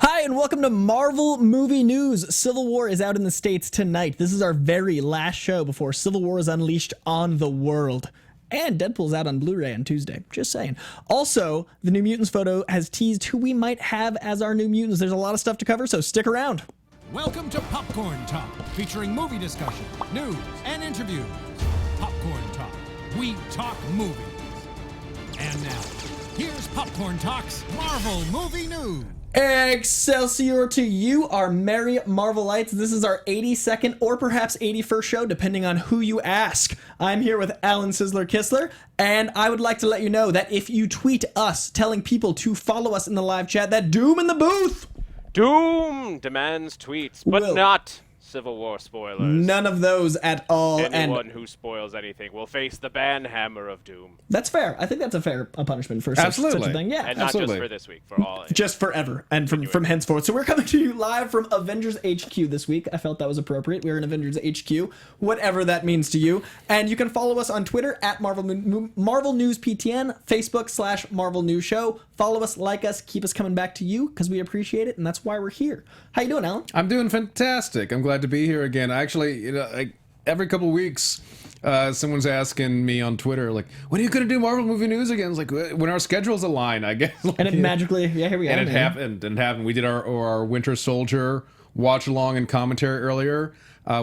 Hi, and welcome to Marvel Movie News. Civil War is out in the States tonight. This is our very last show before Civil War is unleashed on the world. And Deadpool's out on Blu-ray on Tuesday. Just saying. Also, the New Mutants photo has teased who we might have as our New Mutants. There's a lot of stuff to cover, so stick around. Welcome to Popcorn Talk, featuring movie discussion, news, and interviews. Popcorn Talk. We talk movies. And now, here's Popcorn Talk's Marvel Movie News. Excelsior to you, our merry Marvelites. This is our 82nd or perhaps 81st show, depending on who you ask. I'm here with Alan Sizzler Kistler, and I would like to let you know that if you tweet us telling people to follow us in the live chat, that Doom in the Booth! Doom demands tweets, but not Civil War spoilers. None of those at all. Anyone who spoils anything will face the ban hammer of Doom. That's fair. I think that's a fair punishment for such a thing. Yeah, and not just for this week, for all. Just forever and from henceforth. So we're coming to you live from Avengers HQ this week. I felt that was appropriate. We're in Avengers HQ, whatever that means to you. And you can follow us on Twitter at Marvel News PTN, Facebook /Marvel News Show. Follow us, like us, keep us coming back to you because we appreciate it, and that's why we're here. How you doing, Alan? I'm doing fantastic. I'm glad to be here again. Actually, every couple of weeks, someone's asking me on Twitter, like, when are you going to do Marvel Movie News again? It's like, when our schedules align, I guess. And it magically, here we are. And it happened. We did our Winter Soldier watch along and commentary earlier,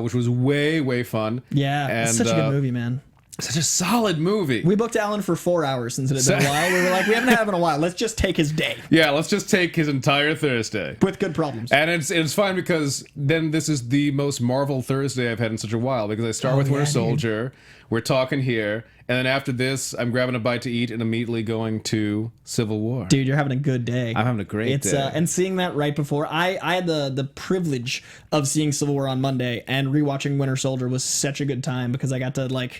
which was way fun. Yeah, and, it's such a good movie, man. Such a solid movie. We booked Alan for 4 hours since it had been a while. We were like, we haven't had him in a while. Let's just take his day. Yeah, let's just take his entire Thursday. With good problems. And it's fine because then this is the most Marvel Thursday I've had in such a while because I start with Winter Soldier. Dude. We're talking here. And then after this, I'm grabbing a bite to eat and immediately going to Civil War. Dude, you're having a good day. I'm having a great day. And seeing that right before, I had the privilege of seeing Civil War on Monday, and rewatching Winter Soldier was such a good time because I got to,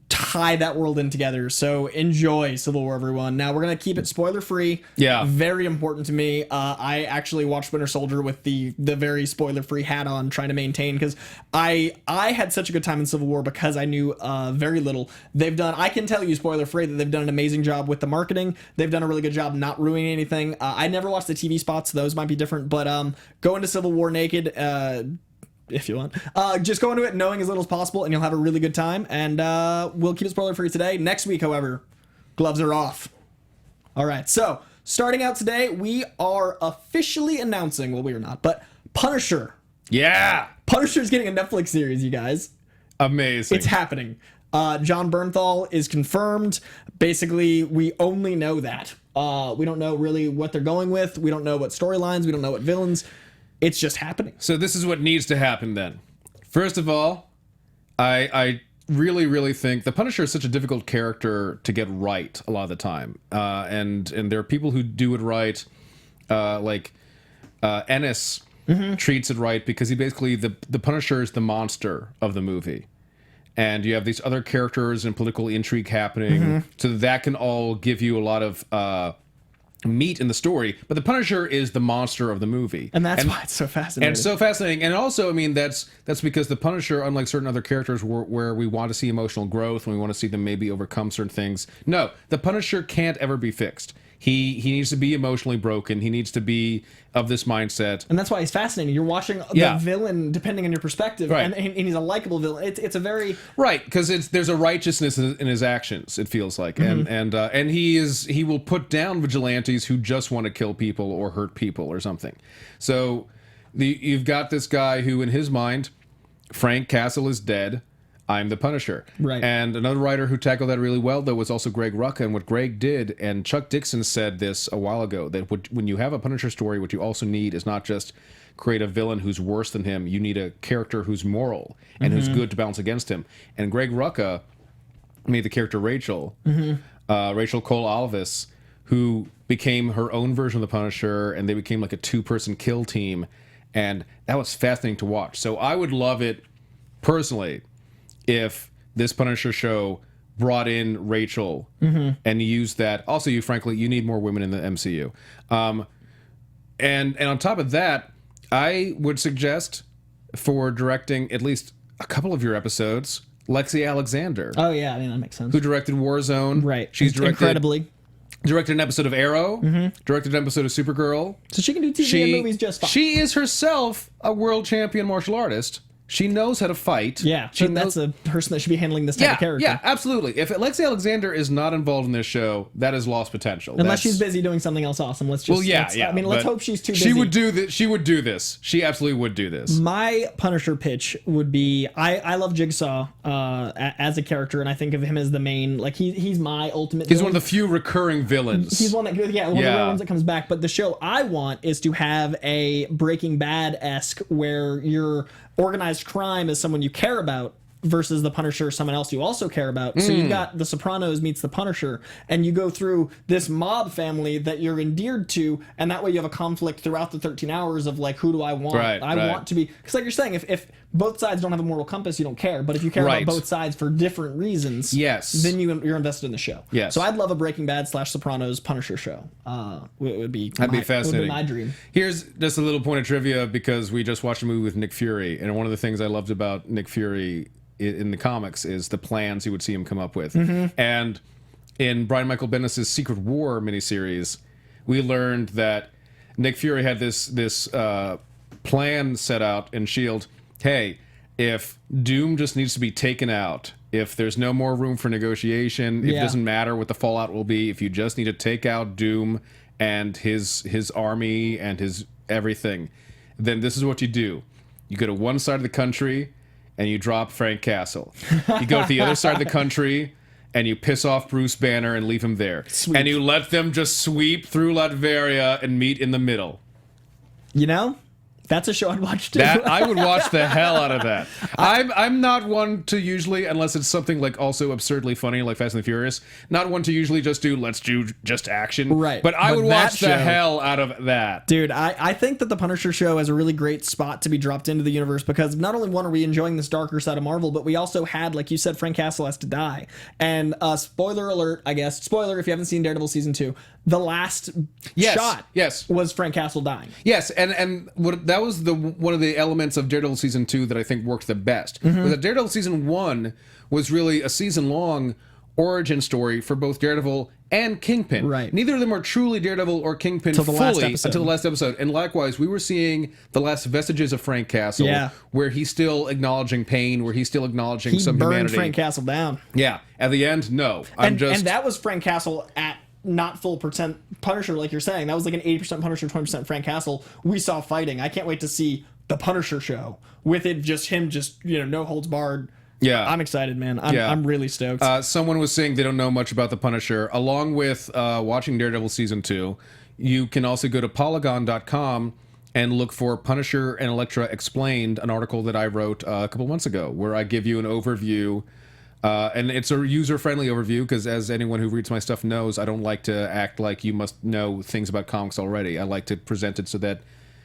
tie that world in together. So enjoy Civil War, everyone. Now we're gonna keep it spoiler free. Yeah, very important to me. I actually watched Winter Soldier with the very spoiler free hat on, trying to maintain, because I had such a good time in Civil War because I knew very little. I can tell you spoiler free that they've done an amazing job with the marketing. They've done a really good job not ruining anything. I never watched the TV spots, so those might be different, but go into Civil War naked, if you want. Just go into it knowing as little as possible, and you'll have a really good time. And we'll keep it spoiler free today. Next week, however, gloves are off. All right, so starting out today, we are officially announcing, well, we are not, but Punisher. Yeah! Punisher's getting a Netflix series, you guys. Amazing. It's happening. John Bernthal is confirmed. Basically, we only know that. We don't know really what they're going with. We don't know what storylines. We don't know what villains. It's just happening. So this is what needs to happen then. First of all, I really think the Punisher is such a difficult character to get right a lot of the time. And there are people who do it right, like Ennis treats it right because he basically, the Punisher is the monster of the movie. And you have these other characters and political intrigue happening, so that can all give you a lot of meat in the story, but the Punisher is the monster of the movie, and that's why it's so fascinating. And so fascinating, and also, I mean, that's because the Punisher, unlike certain other characters, where we want to see emotional growth and we want to see them maybe overcome certain things. No, the Punisher can't ever be fixed. He needs to be emotionally broken. He needs to be of this mindset. And that's why he's fascinating. You're watching the villain depending on your perspective, right. and he's a likable villain. It's a very... Right, because there's a righteousness in his actions, it feels like. And he will put down vigilantes who just want to kill people or hurt people or something. So you've got this guy who, in his mind, Frank Castle is dead. I'm the Punisher. Right. And another writer who tackled that really well, though, was also Greg Rucka. And what Greg did, and Chuck Dixon said this a while ago, that when you have a Punisher story, what you also need is not just create a villain who's worse than him. You need a character who's moral and who's good to balance against him. And Greg Rucka made the character Rachel, Rachel Cole Alvis, who became her own version of the Punisher, and they became like a two-person kill team. And that was fascinating to watch. So I would love it, personally, if this Punisher show brought in Rachel and used that. Also, you need more women in the MCU. And on top of that, I would suggest for directing at least a couple of your episodes, Lexi Alexander. Oh yeah, I mean that makes sense. Who directed Warzone? Right. She's directed Incredibly. Directed an episode of Arrow. Directed an episode of Supergirl. So she can do TV and movies just fine. She is herself a world champion martial artist. She knows how to fight. Yeah, she that's a person that should be handling this type of character. Yeah, absolutely. If Lexi Alexander is not involved in this show, that is lost potential. Unless she's busy doing something else awesome. Let's just. I mean, let's hope she's too busy. She would do this. She would do this. She absolutely would do this. My Punisher pitch would be: I love Jigsaw as a character, and I think of him as the main. Like he's my ultimate. He's villain. one of the few recurring villains. He's one that one of the real ones that comes back. But the show I want is to have a Breaking Bad-esque where you're organized crime is someone you care about versus the Punisher, someone else you also care about. So you've got The Sopranos meets the Punisher, and you go through this mob family that you're endeared to, and that way you have a conflict throughout the 13 hours of like, who do I want? I want to be, because like you're saying, if both sides don't have a moral compass, you don't care. But if you care about both sides for different reasons, then you're invested in the show. Yes. So I'd love a Breaking Bad / Sopranos Punisher show. It would be fascinating. It would be my dream. Here's just a little point of trivia, because we just watched a movie with Nick Fury, and one of the things I loved about Nick Fury in the comics is the plans you would see him come up with. And in Brian Michael Bendis' Secret War miniseries, we learned that Nick Fury had this plan set out in S.H.I.E.L.D. Hey, if Doom just needs to be taken out, if there's no more room for negotiation, it doesn't matter what the fallout will be, if you just need to take out Doom and his army and his everything, then this is what you do. You go to one side of the country and you drop Frank Castle. You go to the other side of the country and you piss off Bruce Banner and leave him there. And you let them just sweep through Latveria and meet in the middle. You know? That's a show I'd watch too. I would watch the hell out of that. I'm not one to usually, unless it's something like also absurdly funny, like Fast and the Furious, not one to usually let's do just action. Right. But I would watch the hell out of that. Dude, I think that the Punisher show is a really great spot to be dropped into the universe, because not only are we enjoying this darker side of Marvel, but we also had, like you said, Frank Castle has to die. And spoiler alert, I guess, spoiler if you haven't seen Daredevil season 2, the last shot was Frank Castle dying. Yes, and that was one of the elements of Daredevil season 2 that I think worked the best. Was that Daredevil season 1 was really a season-long origin story for both Daredevil and Kingpin. Right. Neither of them are truly Daredevil or Kingpin fully until the last episode. And likewise, we were seeing the last vestiges of Frank Castle, where he's still acknowledging pain, where he's still acknowledging some humanity. He burned Frank Castle down. Yeah. At the end, no. And that was Frank Castle at not full percent Punisher, like you're saying. That was like an 80% Punisher, 20% Frank Castle we saw fighting. I can't wait to see the Punisher show with it, just him, no holds barred. Yeah, I'm excited, man. I'm really stoked. Someone was saying they don't know much about the Punisher. Along with watching Daredevil season 2, you can also go to Polygon.com and look for Punisher and Elektra Explained, an article that I wrote a couple months ago, where I give you an overview. And it's a user-friendly overview, because as anyone who reads my stuff knows, I don't like to act like you must know things about comics already. I like to present it so that,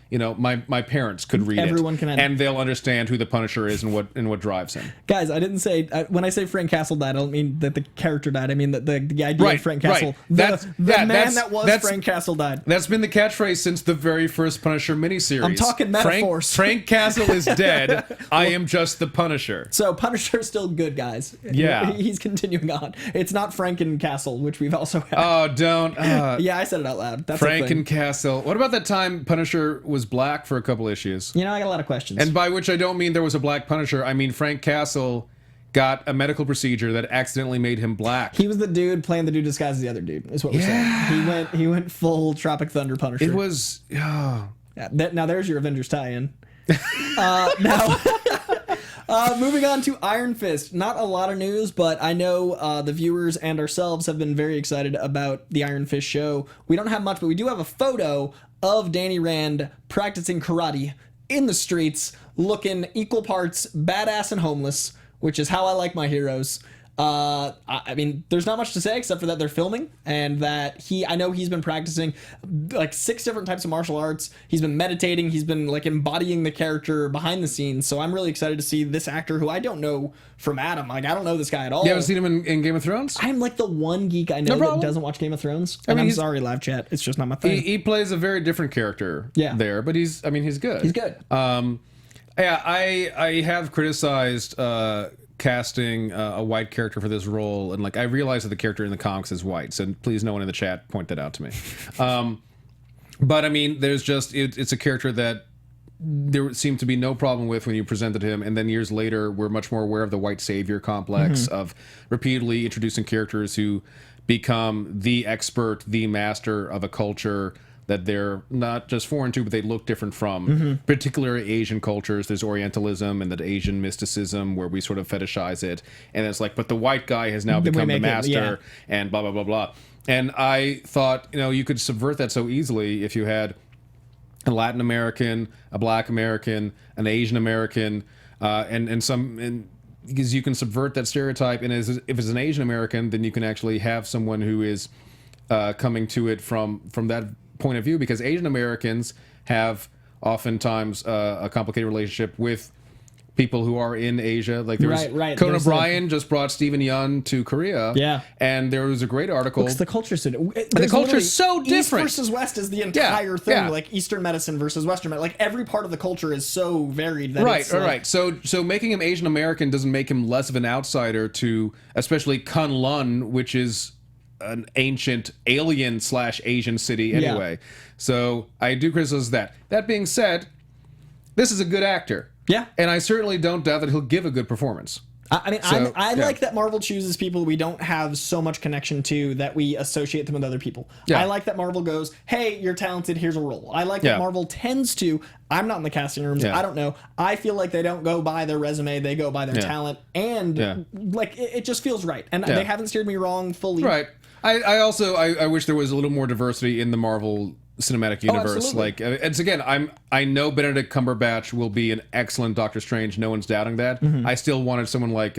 my parents could read Everyone can and they'll understand who the Punisher is and what drives him. Guys, I didn't say when I say Frank Castle died, I don't mean that the character died. I mean that the idea of Frank Castle, the man that was Frank Castle died. That's been the catchphrase since the very first Punisher miniseries. I'm talking metaphors. Frank Castle is dead. I am just the Punisher. So Punisher's still good, guys. Yeah, he's continuing on. It's not Franken Castle, which we've also had. Oh, don't. Yeah, I said it out loud. That's Franken Castle. What about that time Punisher was black for a couple issues? I got a lot of questions. And by which I don't mean there was a black Punisher. I mean Frank Castle got a medical procedure that accidentally made him black. He was the dude playing the dude disguised as the other dude, is what we're saying. He went full Tropic Thunder Punisher. It was... Yeah, now there's your Avengers tie-in. Moving on to Iron Fist. Not a lot of news, but I know the viewers and ourselves have been very excited about the Iron Fist show. We don't have much, but we do have a photo of Danny Rand practicing karate in the streets, looking equal parts badass and homeless, which is how I like my heroes. I mean, there's not much to say except for that they're filming, and that I know he's been practicing like 6 different types of martial arts. He's been meditating. He's been like embodying the character behind the scenes. So I'm really excited to see this actor who I don't know from Adam. Like, I don't know this guy at all. You haven't seen him in Game of Thrones? I'm like the one geek I know that doesn't watch Game of Thrones. And I'm sorry, live chat. It's just not my thing. He plays a very different character there, but he's good. He's good. I have criticized casting a white character for this role, and like I realize that the character in the comics is white, so please no one in the chat point that out to me. But I mean, there's just it's a character that there seemed to be no problem with when you presented him, and then years later we're much more aware of the white savior complex of repeatedly introducing characters who become the expert, the master of a culture that they're not just foreign to, but they look different from. Particularly Asian cultures, there's Orientalism and the Asian mysticism where we sort of fetishize it, and it's like, but the white guy has now become the master, and blah blah blah blah. And I thought, you could subvert that so easily if you had a Latin American, a Black American, an Asian American, and because you can subvert that stereotype. And if it's an Asian American, then you can actually have someone who is coming to it from that point of view, because Asian Americans have oftentimes a complicated relationship with people who are in Asia. Like there was Conan O'Brien just brought Stephen Yun to Korea, and there was a great article. Because the culture's so different. East versus West is the entire thing. Like Eastern medicine versus Western medicine. Like every part of the culture is so varied. That Right. So making him Asian American doesn't make him less of an outsider to, especially Kunlun, which is an ancient alien/Asian city anyway. So I do criticize that. That being said, this is a good actor. Yeah. And I certainly don't doubt that he'll give a good performance. I mean, I like that Marvel chooses people we don't have so much connection to that we associate them with other people. I like that Marvel goes, hey, you're talented, here's a role. I like that Marvel tends to, I'm not in the casting rooms, I don't know. I feel like they don't go by their resume, they go by their talent. And like, it just feels right. And they haven't steered me wrong fully. Right. I also wish there was a little more diversity in the Marvel cinematic universe. Like, it's again, I know Benedict Cumberbatch will be an excellent Doctor Strange. No one's doubting that. I still wanted someone like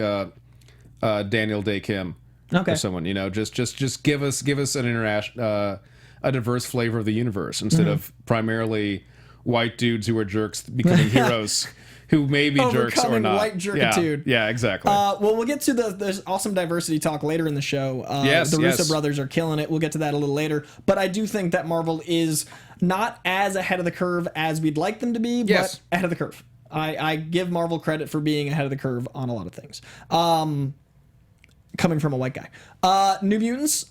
Daniel Day Kim, or someone, just give us an international, a diverse flavor of the universe instead of primarily white dudes who are jerks becoming heroes. Who may be jerks or not. White jerkitude. Yeah, exactly. Well, we'll get to the awesome diversity talk later in the show. The Russo brothers are killing it. We'll get to that a little later. But I do think that Marvel is not as ahead of the curve as we'd like them to be, but ahead of the curve. I give Marvel credit for being ahead of the curve on a lot of things. Coming from a white guy. New Mutants,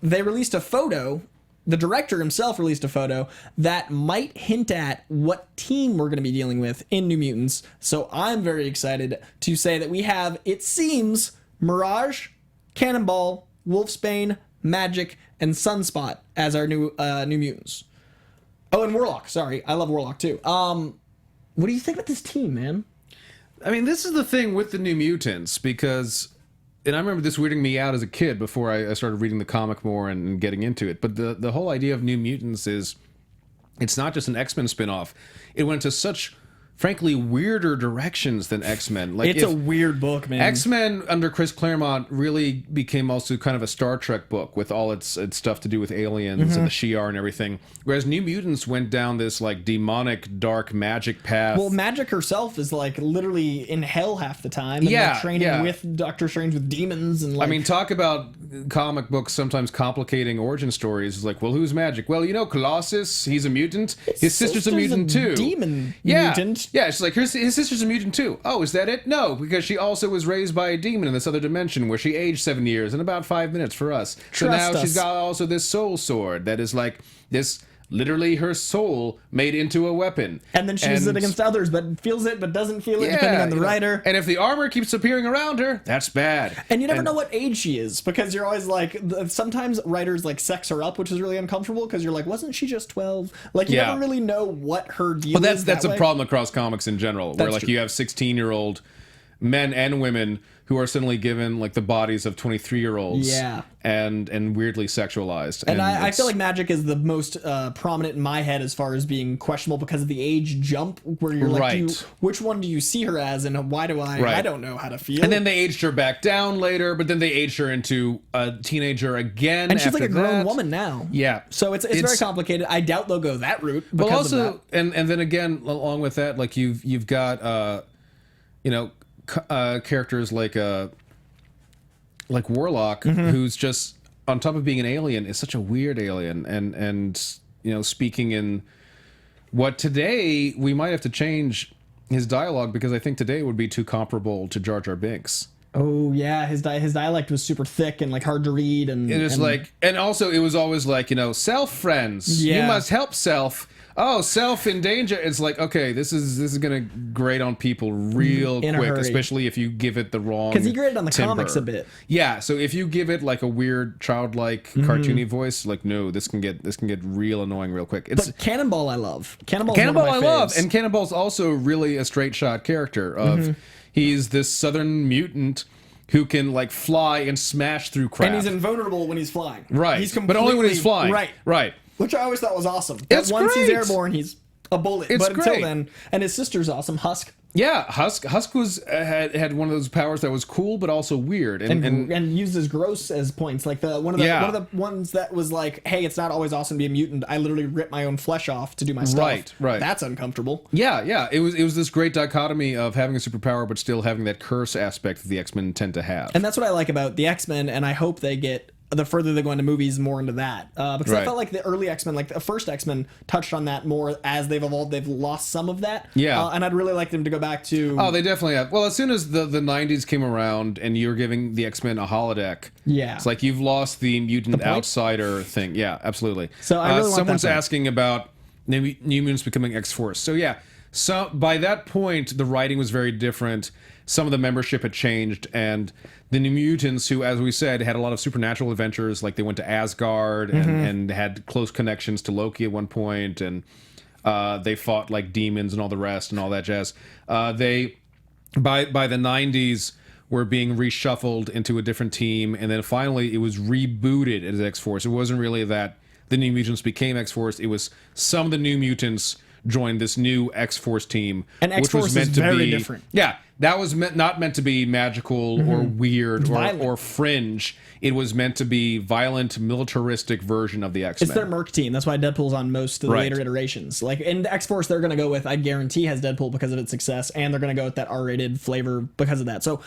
they released a photo. The director himself released a photo that might hint at what team we're going to be dealing with in New Mutants. So I'm very excited to say that we have, it seems, Mirage, Cannonball, Wolfsbane, Magic, and Sunspot as our new Mutants. Oh, and Warlock. Sorry, I love Warlock too. What do you think about this team, man? I mean, this is the thing with the New Mutants, because... And I remember this weirding me out as a kid before I started reading the comic more and getting into it. But the whole idea of New Mutants is, it's not just an X-Men spinoff. It went to such, frankly, weirder directions than X-Men. Like, it's a weird book, man. X-Men under Chris Claremont really became also kind of a Star Trek book with all its stuff to do with aliens and the Shi'ar and everything. Whereas New Mutants went down this like demonic, dark magic path. Well, Magic herself is like literally in hell half the time. And like training with Doctor Strange with demons and like. I mean, talk about comic books sometimes complicating origin stories. It's like, well, who's Magic? Well, Colossus, he's a mutant. His sister's a mutant too. Demon mutant. Yeah, she's like, his sister's a mutant too. Oh, is that it? No, because she also was raised by a demon in this other dimension where she aged 7 years in about 5 minutes for us. So now she's got also this soul sword that is like this, literally her soul made into a weapon. And then she uses it against others, but feels it, but doesn't feel it, depending on the writer. And if the armor keeps appearing around her, that's bad. And you never know what age she is, because you're always like, sometimes writers like sex her up, which is really uncomfortable, because you're like, wasn't she just 12? Like, you never really know what her deal is. That's a problem across comics in general, where like you have 16-year-old men and women who are suddenly given like the bodies of 23-year-olds and weirdly sexualized. And I feel like Magic is the most prominent in my head as far as being questionable because of the age jump, where you're like, which one do you see her as, and why do I don't know how to feel. And then they aged her back down later, but then they aged her into a teenager again. And she's like a grown woman now. Yeah. So it's very complicated. I doubt they'll go that route. But also, and then again, along with that, like you've got characters like Warlock, who's just on top of being an alien is such a weird alien, and speaking in what today we might have to change his dialogue because I think today it would be too comparable to Jar Jar Binks. Oh yeah, his dialect was super thick and like hard to read, and it's like, and also it was always like, you know, self friends, you must help self. Oh, self in danger. It's like, okay, this is gonna grate on people real quick, especially if you give it the wrong. Because he graded on the timbre. comics a bit. Yeah, so if you give it like a weird childlike cartoony voice, like no, this can get real annoying real quick. But Cannonball, I love. Cannonball I love, and Cannonball's also really a straight shot character. Of he's this southern mutant who can like fly and smash through crap, and he's invulnerable when he's flying. Right, he's but only when he's flying. Right. Which I always thought was awesome. It's once great. he's airborne, he's a bullet. It's but great. Until then, and his sister's awesome, Husk. Yeah, Husk was had one of those powers that was cool but also weird, and used as gross as points. Like one of the ones that was like, hey, it's not always awesome to be a mutant. I literally rip my own flesh off to do my stuff. Right. That's uncomfortable. Yeah. It was this great dichotomy of having a superpower but still having that curse aspect that the X-Men tend to have. And that's what I like about the X-Men, and I hope they get, the further they go into movies, more into that. Because I felt like the early X-Men, like the first X-Men, touched on that more as they've evolved. They've lost some of that. Yeah. And I'd really like them to go back to... Oh, they definitely have. Well, as soon as the 90s came around and you're giving the X-Men a holodeck, it's like you've lost the mutant outsider thing. Yeah, absolutely. So I really want someone's asking about New Mutants becoming X-Force. So yeah, so by that point, the writing was very different. Some of the membership had changed, and the New Mutants, who, as we said, had a lot of supernatural adventures, like they went to Asgard and had close connections to Loki at one point, and they fought like demons and all the rest and all that jazz. They, by the 90s, were being reshuffled into a different team, and then finally it was rebooted as X-Force. It wasn't really that the New Mutants became X-Force. It was some of the New Mutants joined this new X-Force team, and X-Force which was meant is to very be different. Yeah, that was not meant to be magical or weird or fringe. It was meant to be violent, militaristic version of the X-Men. It's their Merc team. That's why Deadpool's on most of the later iterations. Like in X-Force, they're going to go with, I guarantee, has Deadpool because of its success, and they're going to go with that R-rated flavor because of that. So,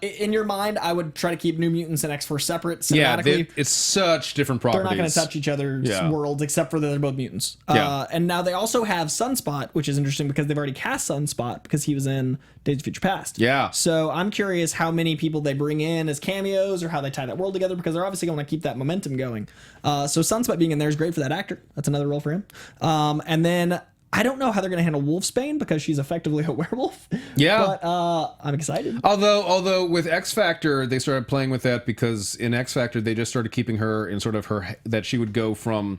in your mind, I would try to keep New Mutants and X-Force separate cinematically. Yeah, it's such different properties. They're not going to touch each other's worlds, except for that they're both mutants. And now they also have Sunspot, which is interesting because they've already cast Sunspot because he was in Days of Future Past. Yeah. So I'm curious how many people they bring in as cameos or how they tie that world together, because they're obviously going to keep that momentum going. So Sunspot being in there is great for that actor. That's another role for him. And then I don't know how they're going to handle Wolfsbane because she's effectively a werewolf. Yeah. But I'm excited. Although with X Factor, they started playing with that because in X Factor, they just started keeping her in sort of that she would go from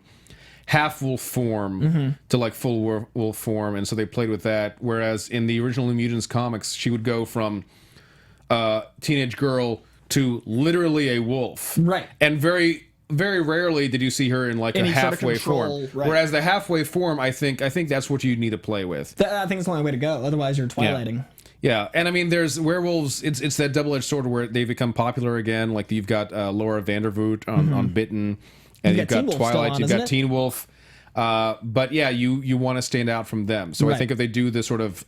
half wolf form to like full wolf form, and so they played with that. Whereas in the original New Mutants comics, she would go from teenage girl to literally a wolf, right? And very rarely did you see her in like a halfway form. Right. Whereas the halfway form, I think that's what you need to play with. I think it's the only way to go. Otherwise, you're twilighting. Yeah, and I mean, there's werewolves. It's that double-edged sword where they become popular again. Like you've got Laura Vandervoot on Bitten. And you've got Twilight, you've got Teen Wolf. But yeah, you want to stand out from them. So I think if they do this sort of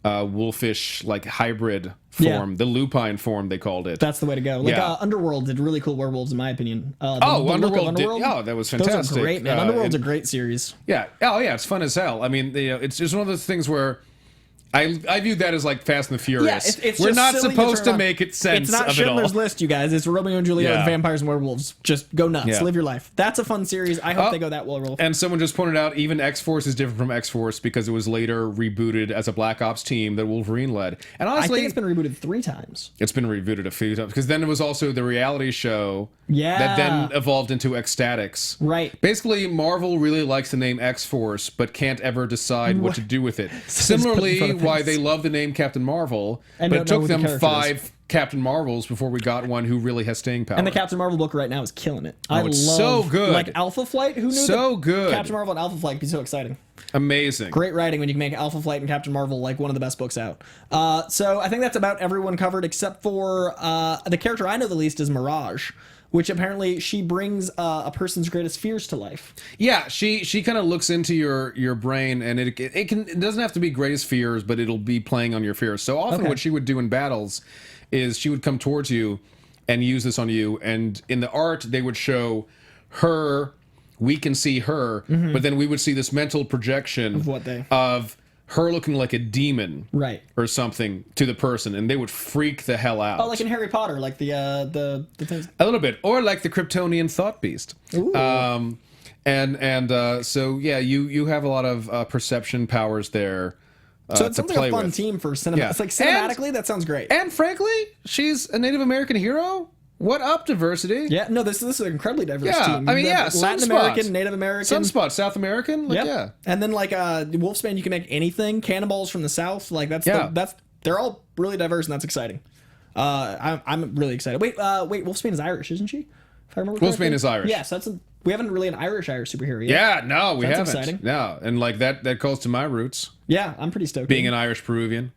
wolfish, like hybrid form, the lupine form, they called it. That's the way to go. Like Underworld did really cool werewolves, in my opinion. Underworld did. Oh, that was fantastic. Those are great, man. Underworld's a great series. Yeah. Oh, yeah, it's fun as hell. I mean, it's just one of those things where I view that as like Fast and the Furious. Yeah, it's We're just not silly supposed to make it sense. It's not of it all. Schindler's List, you guys. It's Romeo and Juliet with vampires and werewolves. Just go nuts. Live your life. That's a fun series. I hope they go that well. And someone just pointed out even X-Force is different from X-Force because it was later rebooted as a Black Ops team that Wolverine led. And honestly, I think it's been rebooted 3 times. It's been rebooted a few times because then it was also the reality show that then evolved into Ecstatics. Right. Basically, Marvel really likes the name X-Force but can't ever decide what to do with it. Similarly, why they love the name Captain Marvel, but it took them 5 Captain Marvels before we got one who really has staying power. And the Captain Marvel book right now is killing it. It's so good. Like Alpha Flight, who knew so that good. Captain Marvel and Alpha Flight would be so exciting. Amazing. Great writing when you can make Alpha Flight and Captain Marvel like one of the best books out. So I think that's about everyone covered except for the character I know the least is Mirage, which apparently she brings a person's greatest fears to life. Yeah, she kind of looks into your brain, and it doesn't have to be greatest fears, but it'll be playing on your fears. So often what she would do in battles is she would come towards you and use this on you, and in the art they would show her, we can see her, but then we would see this mental projection of what they... of her looking like a demon, Right. or something to the person, and they would freak the hell out. Oh, like in Harry Potter, like the things. A little bit, or like the Kryptonian thought beast. Ooh. So yeah, you have a lot of perception powers there. So it to sounds like play a fun with. team for cinema. Yeah. It's like cinematically, that sounds great. And frankly, she's a Native American hero. What up, diversity? Yeah, no, this is an incredibly diverse Yeah, team. I mean, You yeah, have Latin Sunspot. American, Native American. Sunspot, South American. Like, Yep. yeah. And then like Wolfsbane, you can make anything. Cannonballs from the South, like that's Yeah. they're all really diverse, and that's exciting. I'm really excited. Wait, Wolfsbane is Irish, isn't she? If I remember correctly. Wolfsbane is Irish. Yes, we haven't really an Irish superhero yet. Yeah, no, we That's haven't. exciting. No, and like that calls to my roots, Yeah, I'm pretty stoked. being an Irish Peruvian.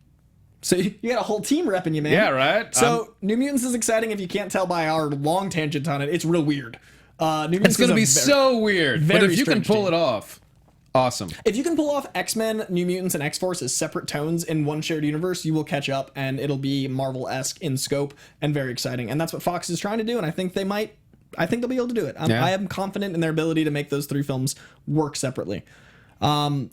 So you got a whole team repping you, man. Yeah, right? So New Mutants is exciting. If you can't tell by our long tangent on it, it's real weird. New Mutants It's going to be is a so weird. But very if you can strange pull team. it off, awesome. If you can pull off X-Men, New Mutants, and X-Force as separate tones in one shared universe, you will catch up, and it'll be Marvel-esque in scope and very exciting. And that's what Fox is trying to do, and I think they might. I think they'll be able to do it. Yeah. I am confident in their ability to make those three films work separately.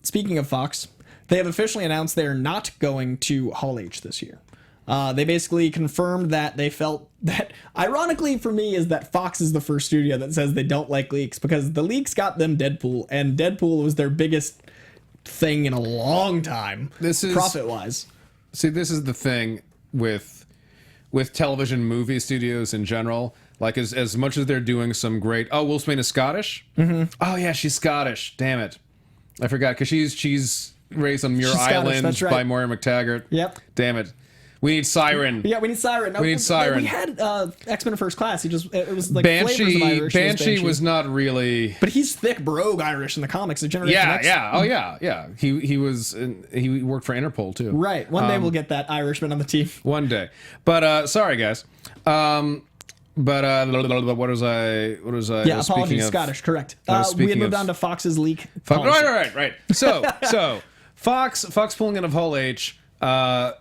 Speaking of Fox, they have officially announced they are not going to Hall H this year. They basically confirmed that they felt that, ironically for me, is that Fox is the first studio that says they don't like leaks, because the leaks got them Deadpool, and Deadpool was their biggest thing in a long time, profit-wise. See, this is the thing with television movie studios in general. Like, as much as they're doing some great... Oh, Will Smith is Scottish? Mm-hmm. Oh, yeah, she's Scottish. Damn it. I forgot, because she's raised on Muir She's Scottish, Island that's right. by Moira McTaggart. Yep. Damn it. We need Siren. Yeah, we need Siren. We need Siren. We had X-Men First Class. It was like flavors of Irish. Banshee was not really... But he's thick brogue Irish in the comics. The Generation X. Yeah. Oh, yeah. He worked for Interpol, too. Right. One day we'll get that Irishman on the team. One day. But, sorry, guys. What was I Yeah, speaking apologies. of? Scottish, correct. I was We had speaking moved of- on to Fox's leak. policy. Right. So Fox pulling out of Hall H. I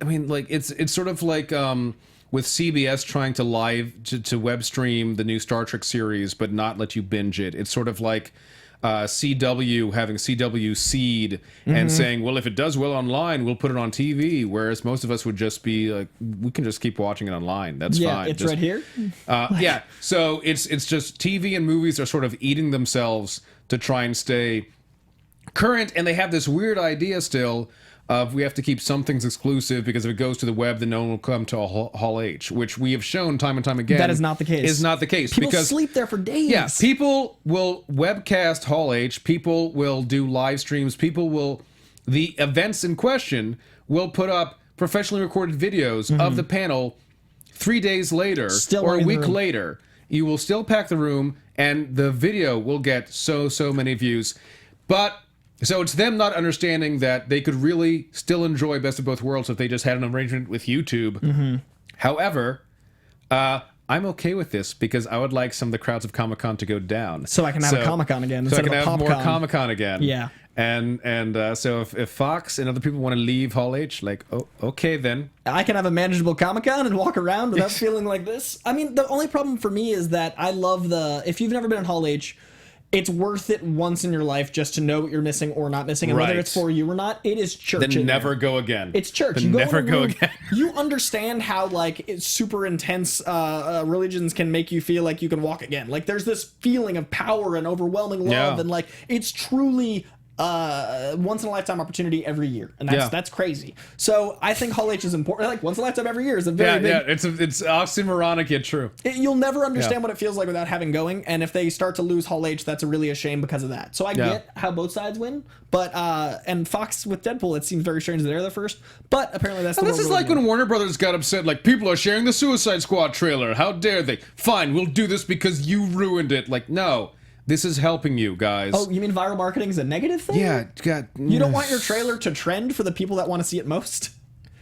mean, like it's sort of like with CBS trying to web stream the new Star Trek series, but not let you binge it. It's sort of like CW having CW Seed and saying, well, if it does well online, we'll put it on TV. Whereas most of us would just be like, we can just keep watching it online. That's Yeah, fine. it's Just- right here. Yeah. So it's just TV and movies are sort of eating themselves to try and stay current, and they have this weird idea still of we have to keep some things exclusive because if it goes to the web, then no one will come to Hall H, which we have shown time and time again. That is not the case. Is not the case. People because, sleep there for days. yeah, people will webcast Hall H, people will do live streams, the events in question will put up professionally recorded videos of the panel 3 days later Still or a in the week room. later. You will still pack the room and the video will get so many views. But so it's them not understanding that they could really still enjoy Best of Both Worlds if they just had an arrangement with YouTube. However, I'm okay with this because I would like some of the crowds of Comic-Con to go down. So I can have a Comic-Con again So I instead can of a have more PopCon. Comic-Con again. Yeah. And so if Fox and other people want to leave Hall H, like, oh, okay then. I can have a manageable Comic-Con and walk around without feeling like this. I mean, the only problem for me is that I love if you've never been in Hall H, it's worth it once in your life just to know what you're missing or not missing, and whether Right. it's for you or not. It is church. Then in never there. go again. It's church. Then You go never in a go room, again. You understand how it's super intense religions can make you feel like you can walk again. Like there's this feeling of power and overwhelming love, Yeah. and like it's truly once in a lifetime opportunity every year, and that's crazy. So I think Hall H is important. Like once in a lifetime every year is a very big. It's oxymoronic yet true. You'll never understand what it feels like without having going, and if they start to lose Hall H, that's really a shame because of that. So I get how both sides win, but and Fox with Deadpool, it seems very strange that they're the first, but apparently that's the And this world is we're like living when Warner Brothers got upset, like, people are sharing the Suicide Squad trailer. How dare they? Fine, we'll do this because you ruined it. Like, no, this is helping you guys. Oh, you mean viral marketing is a negative thing? Yeah, God. You don't want your trailer to trend for the people that want to see it most?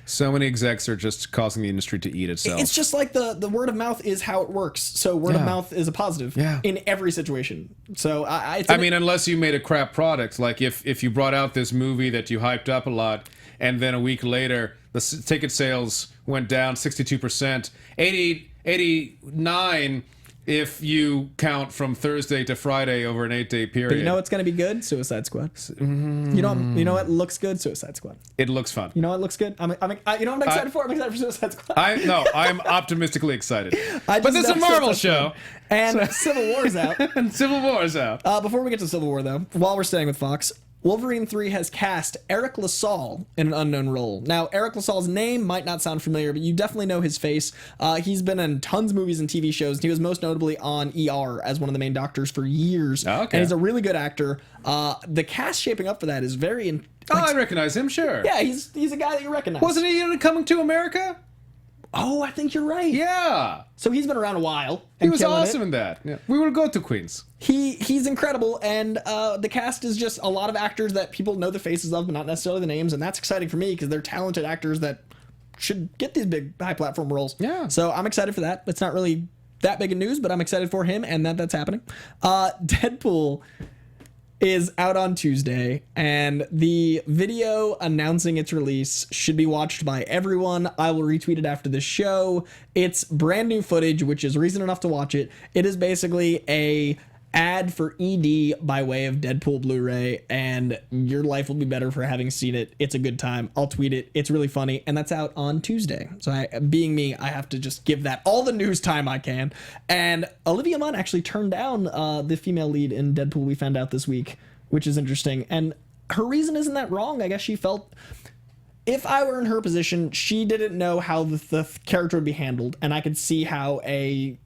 So many execs are just causing the industry to eat itself. It's just like the word of mouth is how it works. So word of mouth is a positive in every situation. So I mean, unless you made a crap product, like if you brought out this movie that you hyped up a lot, and then a week later the ticket sales went down 62%, 89 if you count from Thursday to Friday over an 8-day period. But you know what's going to be good? Suicide Squad. You know what looks good? Suicide Squad. It looks fun. You know what looks good? You know what I'm excited for? I'm excited for Suicide Squad. I'm optimistically excited. I But just this is a know Marvel Suicide show. Squad. And Civil War's out. And Civil War is out. Before we get to Civil War, though, while we're staying with Fox, Wolverine 3 has cast Eric LaSalle in an unknown role. Now, Eric LaSalle's name might not sound familiar, but you definitely know his face. He's been in tons of movies and TV shows, and he was most notably on ER as one of the main doctors for years. Okay. And he's a really good actor. The cast shaping up for that is very... I recognize him, sure. Yeah, he's a guy that you recognize. Wasn't he in Coming to America? Oh, I think you're right. Yeah. So he's been around a while. He was awesome in that. Yeah. We will go to Queens. He's incredible, and the cast is just a lot of actors that people know the faces of, but not necessarily the names, and that's exciting for me because they're talented actors that should get these big high platform roles. Yeah. So I'm excited for that. It's not really that big of news, but I'm excited for him and that's happening. Deadpool is out on Tuesday, and the video announcing its release should be watched by everyone. I will retweet it after the show. It's brand new footage, which is reason enough to watch it. It is basically a ad for ED by way of Deadpool Blu-ray, and your life will be better for having seen it. It's a good time. I'll tweet it. It's really funny, and that's out on Tuesday. So being me, I have to just give that all the news time I can. And Olivia Munn actually turned down the female lead in Deadpool we found out this week, which is interesting. And her reason isn't that wrong. I guess she felt... if I were in her position, she didn't know how the character would be handled, and I could see how a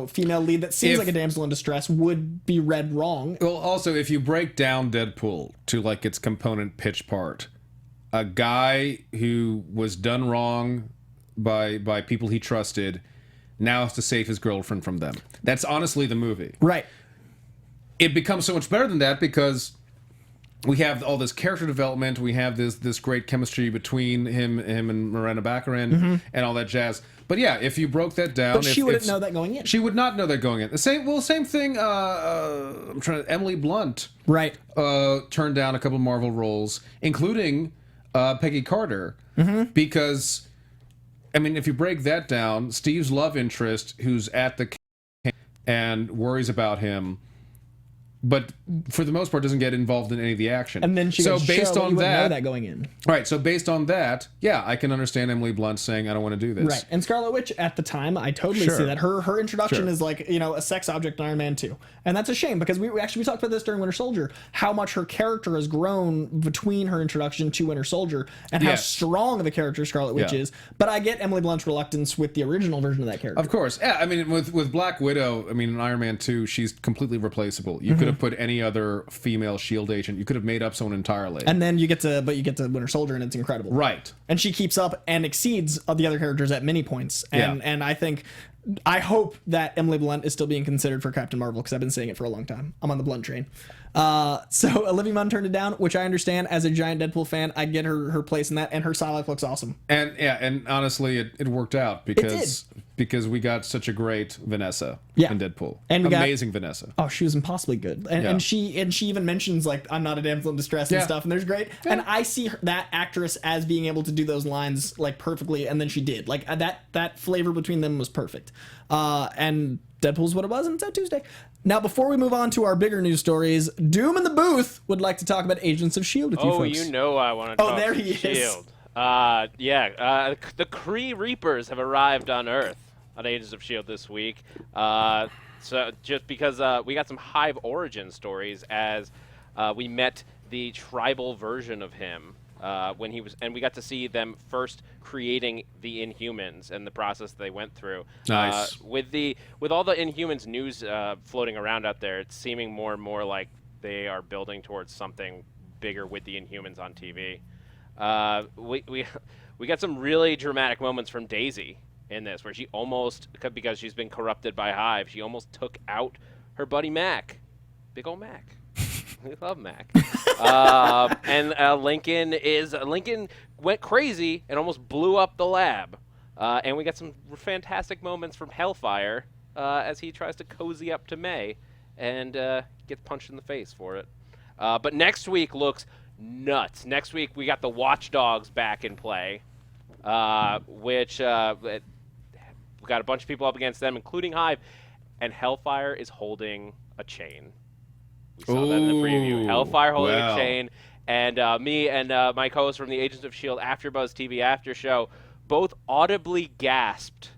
female lead that seems like a damsel in distress would be read wrong. Well, also, if you break down Deadpool to like its component pitch part, a guy who was done wrong by people he trusted now has to save his girlfriend from them. That's honestly the movie. Right. It becomes so much better than that because we have all this character development. We have this great chemistry between him and Miranda Baccarin and all that jazz. But yeah, if you broke that down, But she wouldn't know that going in. She would not know that going in. The same thing. Emily Blunt, right? Turned down a couple of Marvel roles, including Peggy Carter, because I mean, if you break that down, Steve's love interest, who's at the camp and worries about him, but for the most part doesn't get involved in any of the action. And then she so goes, based sure, on well, that, know that going in. right? So based on that, yeah, I can understand Emily Blunt saying, "I don't want to do this." Right. And Scarlet Witch at the time, I totally Sure. see that her introduction Sure. is like a sex object in Iron Man 2, and that's a shame because we talked about this during Winter Soldier, how much her character has grown between her introduction to Winter Soldier, and how Yes. strong of a character Scarlet Witch Yeah. is. But I get Emily Blunt's reluctance with the original version of that character. Of course, yeah. I mean, with Black Widow, I mean, in Iron Man 2, she's completely replaceable. You could have put any other female Shield agent. You could have made up someone entirely. And then you get to Winter Soldier, and it's incredible. Right. And she keeps up and exceeds the other characters at many points. And Yeah. and I hope that Emily Blunt is still being considered for Captain Marvel because I've been saying it for a long time. I'm on the Blunt train. So Olivia Munn turned it down, which I understand. As a giant Deadpool fan, I get her place in that, and her Psylocke looks awesome. And yeah, and honestly, it worked out because we got such a great Vanessa in Deadpool. And we amazing Vanessa. Oh, she was impossibly good, and she even mentions like, "I'm not a damsel in distress" and stuff, and there's great. Yeah. And I see that actress as being able to do those lines like perfectly, and then she did like that flavor between them was perfect. And Deadpool's what it was, and it's out Tuesday. Now, before we move on to our bigger news stories, Doom in the booth would like to talk about Agents of S.H.I.E.L.D. with you folks. Oh, you know I want to talk there he is. S.H.I.E.L.D. The Kree Reapers have arrived on Earth on Agents of S.H.I.E.L.D. this week. So just because we got some Hive origin stories as we met the tribal version of him when he was, and we got to see them first creating the Inhumans and the process they went through. Nice. With all the Inhumans news floating around out there, it's seeming more and more like they are building towards something bigger with the Inhumans on TV. We got some really dramatic moments from Daisy in this, where she almost, because she's been corrupted by Hive, she almost took out her buddy Mac. Big old Mac. We love Mac. And Lincoln went crazy and almost blew up the lab. And we got some fantastic moments from Hellfire as he tries to cozy up to May and gets punched in the face for it. But next week looks nuts. Next week we got the Watchdogs back in play, which we got a bunch of people up against them, including Hive. and Hellfire is holding a chain. We saw that in the preview. Hellfire holding a chain. And me and my co-host from the Agents of S.H.I.E.L.D. AfterBuzz TV After Show both audibly gasped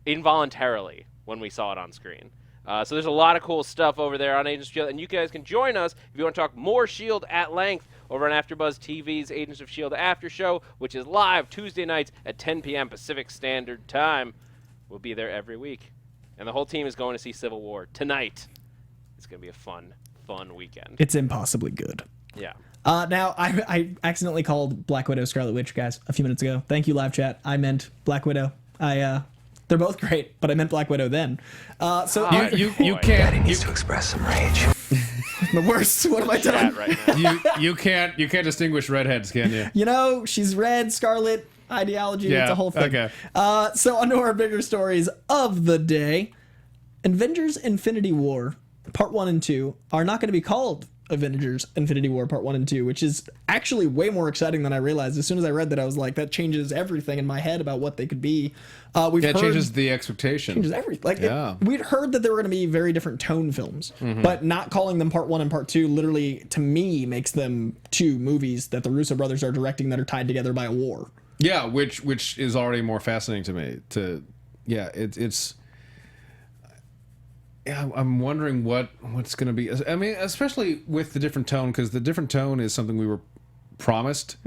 involuntarily when we saw it on screen. So there's a lot of cool stuff over there on Agents of S.H.I.E.L.D. And you guys can join us if you want to talk more S.H.I.E.L.D. at length over on AfterBuzz TV's Agents of S.H.I.E.L.D. After Show, which is live Tuesday nights at 10 p.m. Pacific Standard Time. We'll be there every week. And the whole team is going to see Civil War tonight. It's going to be a fun weekend. It's impossibly good. Yeah. Now, I accidentally called Black Widow Scarlet Witch, guys, a few minutes ago. Thank you, live chat. I meant Black Widow. They're both great, but I meant Black Widow then. You can't. Daddy needs to express some rage. The worst. What have I done? Right now. you can't distinguish redheads, can you? You know, she's red, scarlet, ideology. Yeah, It's a whole thing. okay. So on to our bigger stories of the day. Avengers Infinity War Part 1 and 2 are not going to be called Avengers Infinity War Part 1 and 2, which is actually way more exciting than I realized. As soon as I read that, I was like, that changes everything in my head about what they could be. It changes the expectation. Changes everything. We'd heard that there were going to be very different tone films, but not calling them Part 1 and Part 2 literally, to me, makes them two movies that the Russo brothers are directing that are tied together by a war. Yeah, which is already more fascinating to me. It's. Yeah, I'm wondering what's going to be. I mean, especially with the different tone, because the different tone is something we were promised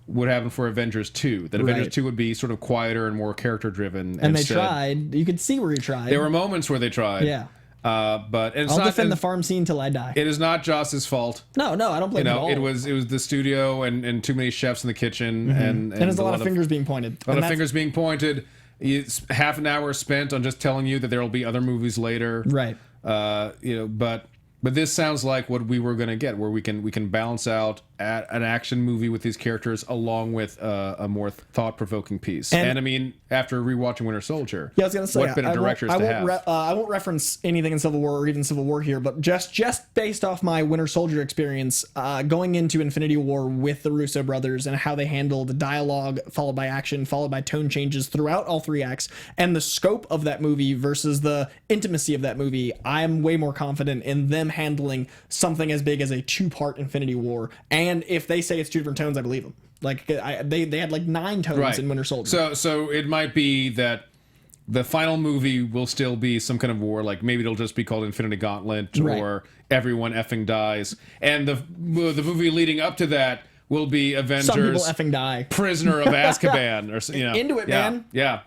would happen for Avengers 2. That Avengers 2 would be sort of quieter and more character-driven. And they tried. You could see where he tried. There were moments where they tried. Yeah. But it's I'll defend the farm scene till I die. It is not Joss's fault. No, I don't blame him at all. It was the studio and too many chefs in the kitchen. And there's a lot of fingers being pointed. A lot of fingers being pointed. It's half an hour spent on just telling you that there will be other movies later, right? But this sounds like what we were going to get, where we can balance out an action movie with these characters along with a more thought-provoking piece. And I mean, after rewatching Winter Soldier, I was going to say, what better directors to have? I won't reference anything in Civil War or even Civil War here, but just based off my Winter Soldier experience, going into Infinity War with the Russo brothers and how they handled dialogue followed by action followed by tone changes throughout all three acts, and the scope of that movie versus the intimacy of that movie, I'm way more confident in them handling something as big as a two-part Infinity War. And if they say it's two different tones, I believe them. Like they had like 9 tones in Winter Soldier. So it might be that the final movie will still be some kind of war. Like maybe it'll just be called Infinity Gauntlet or Everyone Effing Dies. And the movie leading up to that will be Avengers. Some people effing die. Prisoner of Azkaban, or Into it, man. Yeah.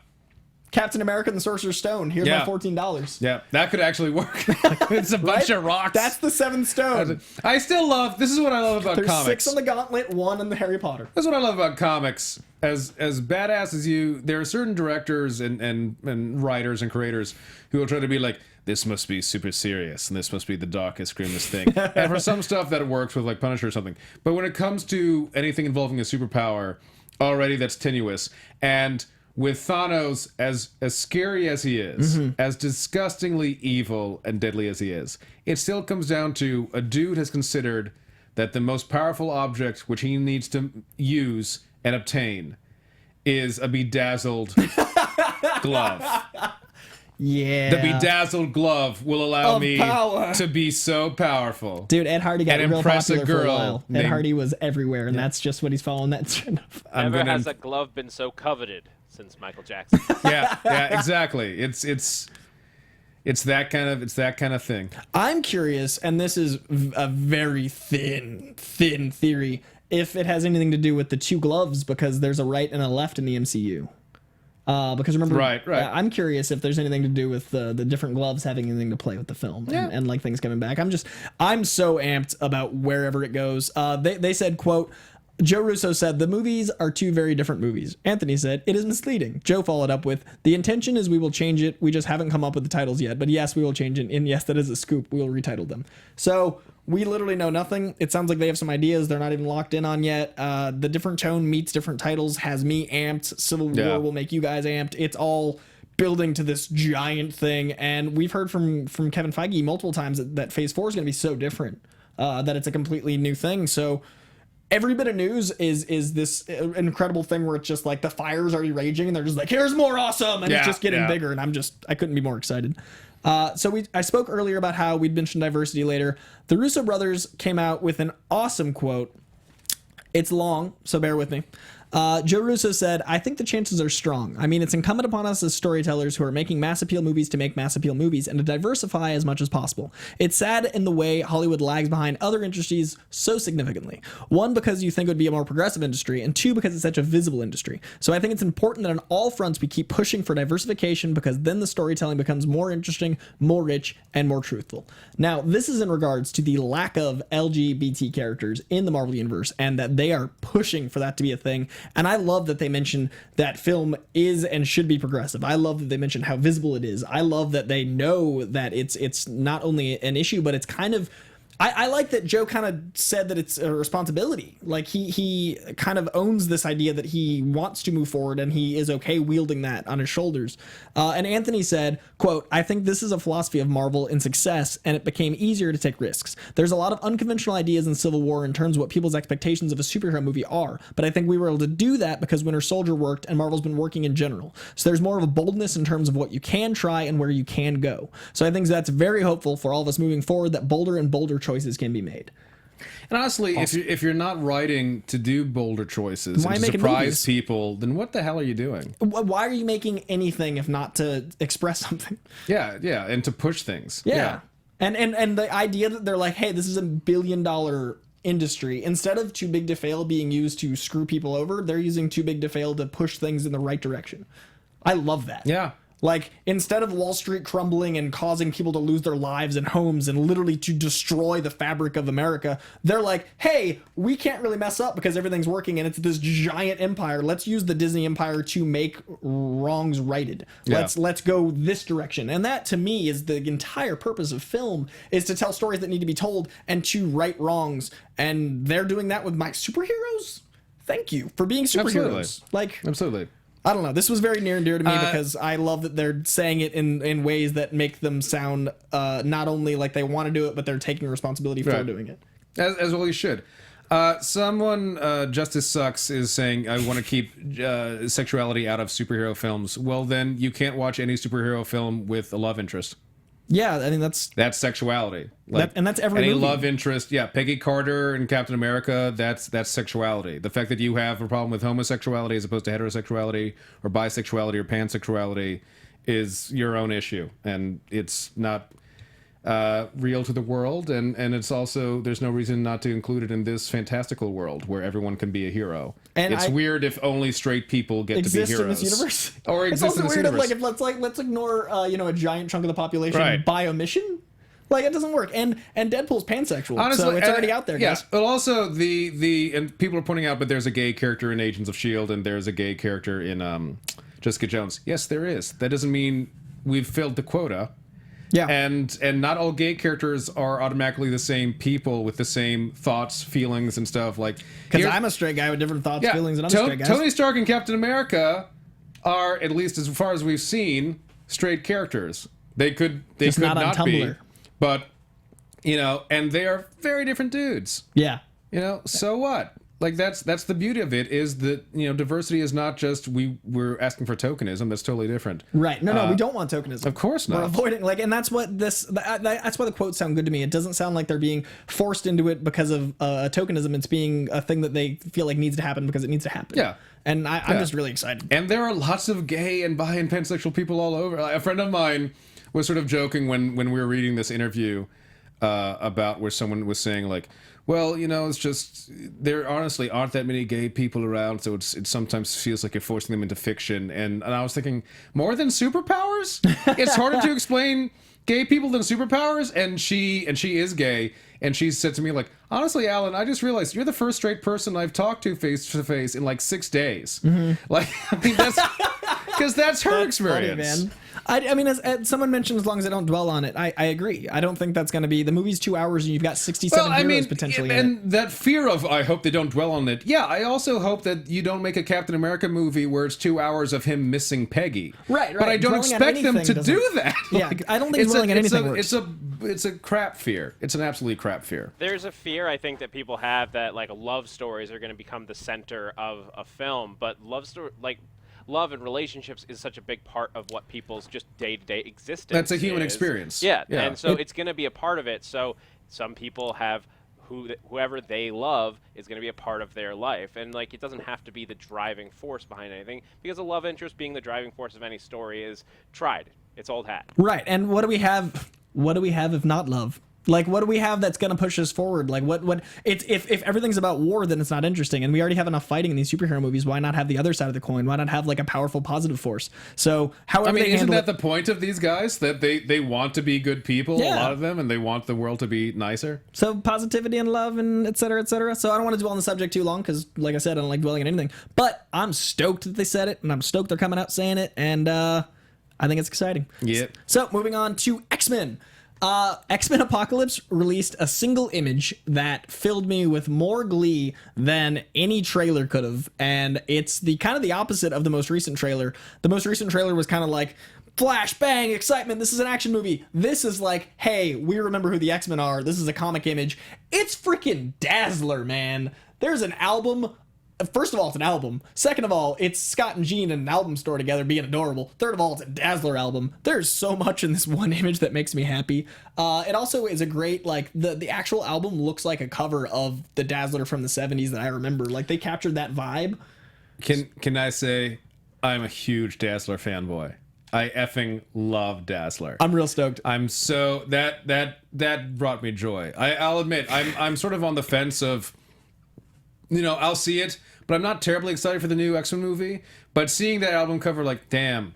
Captain America and the Sorcerer's Stone. Here's my $14. Yeah, that could actually work. It's a bunch of rocks. That's the 7th stone. I still love. This is what I love about There's comics. 6 on the Gauntlet, 1 on the Harry Potter. That's what I love about comics. As badass as you, there are certain directors and writers and creators who will try to be like, this must be super serious and this must be the darkest, grimest thing. And for some stuff that works with like Punisher or something. But when it comes to anything involving a superpower, already that's tenuous. And with Thanos, as scary as he is, as disgustingly evil and deadly as he is, it still comes down to a dude has considered that the most powerful object which he needs to use and obtain is a bedazzled glove. Yeah. The bedazzled glove will allow me to be so powerful. Dude, Ed Hardy got real popular for a while. Ed Hardy was everywhere, and that's just what he's following that trend of. Never has a glove been so coveted since Michael Jackson. yeah, exactly. It's that kind of thing. I'm curious, and this is a very thin theory, if it has anything to do with the 2 gloves, because there's a right and a left in the MCU. Because remember, right. I'm curious if there's anything to do with the different gloves having anything to play with the film and like things coming back. I'm so amped about wherever it goes. They said, quote, Joe Russo said, the movies are 2 very different movies. Anthony said, it is misleading. Joe followed up with, the intention is we will change it. We just haven't come up with the titles yet. But yes, we will change it. And yes, that is a scoop. We will retitle them. So we literally know nothing. It sounds like they have some ideas they're not even locked in on yet. The different tone meets different titles has me amped. Civil War will make you guys amped. It's all building to this giant thing. And we've heard from Kevin Feige multiple times that Phase 4 is going to be so different, that it's a completely new thing. So every bit of news is this incredible thing where it's just like the fire's already raging and they're just like, here's more awesome, and it's just getting bigger, and I couldn't be more excited. I spoke earlier about how we'd mentioned diversity later. The Russo brothers came out with an awesome quote. It's long, so bear with me. Joe Russo said, "I think the chances are strong. I mean, it's incumbent upon us as storytellers who are making mass appeal movies to make mass appeal movies and to diversify as much as possible. It's sad in the way Hollywood lags behind other industries so significantly. One, because you think it would be a more progressive industry, and two, because it's such a visible industry. So I think it's important that on all fronts we keep pushing for diversification, because then the storytelling becomes more interesting, more rich, and more truthful." Now, this is in regards to the lack of LGBT characters in the Marvel Universe, and that they are pushing for that to be a thing. And I love that they mention that film is and should be progressive. I love that they mention how visible it is. I love that they know that it's not only an issue, but it's kind of... I like that Joe kind of said that it's a responsibility. Like he kind of owns this idea that he wants to move forward and he is okay wielding that on his shoulders. And Anthony said, quote, "I think this is a philosophy of Marvel in success, and it became easier to take risks. There's a lot of unconventional ideas in Civil War in terms of what people's expectations of a superhero movie are, but I think we were able to do that because Winter Soldier worked and Marvel's been working in general. So there's more of a boldness in terms of what you can try and where you can go. So I think that's very hopeful for all of us moving forward, that bolder and bolder choices can be made." And honestly, if you're not writing to do bolder choices Why and to make surprise movies? people, then what the hell are you doing? Why are you making anything if not to express something? Yeah, and to push things. Yeah. And the idea that they're like, hey, this is $1 billion industry. Instead of Too Big to Fail being used to screw people over, they're using Too Big to Fail to push things in the right direction. I love that. Yeah. Like, instead of Wall Street crumbling and causing people to lose their lives and homes and literally to destroy the fabric of America, they're like, hey, we can't really mess up because everything's working and it's this giant empire. Let's use the Disney empire to make wrongs righted. Yeah. Let's go this direction. And that, to me, is the entire purpose of film, is to tell stories that need to be told and to right wrongs. And they're doing that with my superheroes. Thank you for being superheroes. Absolutely. I don't know. This was very near and dear to me because I love that they're saying it in ways that make them sound not only like they want to do it, but they're taking responsibility for doing it. As well you should. Someone, Justice Sucks, is saying, I want to keep sexuality out of superhero films. Well, then you can't watch any superhero film with a love interest. Yeah, I mean, that's sexuality. and that's every any movie. love interest. Yeah, Peggy Carter and Captain America. That's sexuality. The fact that you have a problem with homosexuality as opposed to heterosexuality or bisexuality or pansexuality is your own issue, and it's not real to the world. And it's also, there's no reason not to include it in this fantastical world where everyone can be a hero. And it's weird if only straight people get to be heroes in this universe, or exist in this universe. It's also weird if let's ignore a giant chunk of the population by omission. Like, it doesn't work. And Deadpool's pansexual, honestly, so it's already out there, guys. Yeah, but also and people are pointing out, but there's a gay character in Agents of S.H.I.E.L.D. and there's a gay character in Jessica Jones. Yes, there is. That doesn't mean we've filled the quota. Yeah. And not all gay characters are automatically the same people with the same thoughts, feelings, and stuff. Like, because I'm a straight guy with different thoughts, feelings, and I'm straight guys. Tony Stark and Captain America are, at least as far as we've seen, straight characters. They could not be. But, and they are very different dudes. Yeah. So what? Like, that's the beauty of it, is that, diversity is not just we're asking for tokenism. That's totally different. Right. No, we don't want tokenism. Of course not. We're avoiding, and that's what that's why the quotes sound good to me. It doesn't sound like they're being forced into it because of tokenism. It's being a thing that they feel like needs to happen because it needs to happen. Yeah. And I'm just really excited. And there are lots of gay and bi and pansexual people all over. A friend of mine was sort of joking when we were reading this interview about where someone was saying, like, well, it's just, there honestly aren't that many gay people around, so it sometimes feels like you're forcing them into fiction. And I was thinking, more than superpowers? It's harder to explain gay people than superpowers? And she is gay, and she said to me, like, honestly, Alan, I just realized you're the first straight person I've talked to face to face in like 6 days. Mm-hmm. Like, I mean, that's because that's her experience. Funny, man. I mean, as someone mentioned, as long as I don't dwell on it, I agree. I don't think that's going to be, the movie's 2 hours and you've got 67 heroes potentially in and that fear of, I hope they don't dwell on it. Yeah, I also hope that you don't make a Captain America movie where it's 2 hours of him missing Peggy. Right. But I don't expect them to do that. Yeah, I don't think it's dwelling on anything works. It's a it's a crap fear. It's an absolutely crap fear. There's a fear I think that people have that like love stories are going to become the center of a film, but love and relationships is such a big part of what people's just day-to-day existence. That's a human is. experience. Yeah, and so it's going to be a part of it. So some people have whoever they love is going to be a part of their life, and like it doesn't have to be the driving force behind anything, because a love interest being the driving force of any story is tried. It's old hat. Right. And what do we have? What do we have if not love? Like, what do we have that's going to push us forward? Like, if everything's about war, then it's not interesting. And we already have enough fighting in these superhero movies. Why not have the other side of the coin? Why not have, like, a powerful positive force? So, however I mean, they isn't handle that the point of these guys? That they want to be good people, a lot of them, and they want the world to be nicer? So, positivity and love and et cetera, et cetera. So, I don't want to dwell on the subject too long because, like I said, I don't like dwelling on anything. But I'm stoked that they said it, and I'm stoked they're coming out saying it, and I think it's exciting. Yep. So, moving on to X-Men. X-Men Apocalypse released a single image that filled me with more glee than any trailer could have, and it's the kind of the opposite of the most recent trailer. The most recent trailer was kind of like flash, bang, excitement, this is an action movie. This is like, hey, we remember who the X-Men are, this is a comic image. It's freaking Dazzler, man. There's an album. First of all, it's an album. Second of all, it's Scott and Jean in an album store together being adorable. Third of all, it's a Dazzler album. There's so much in this one image that makes me happy. It also is a great, like, the actual album looks like a cover of the Dazzler from the 70s that I remember. Like, they captured that vibe. Can I say I'm a huge Dazzler fanboy? I effing love Dazzler. I'm real stoked. I'm so that brought me joy. I'll admit I'm sort of on the fence of, you know, I'll see it, but I'm not terribly excited for the new X-Men movie. But seeing that album cover, like, damn,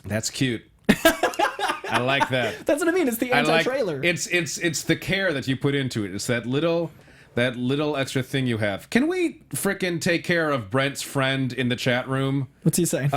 that's cute. I like that. That's what I mean. It's the anti-trailer. It's the care that you put into it. It's that little extra thing you have. Can we frickin' take care of Brent's friend in the chat room? What's he saying?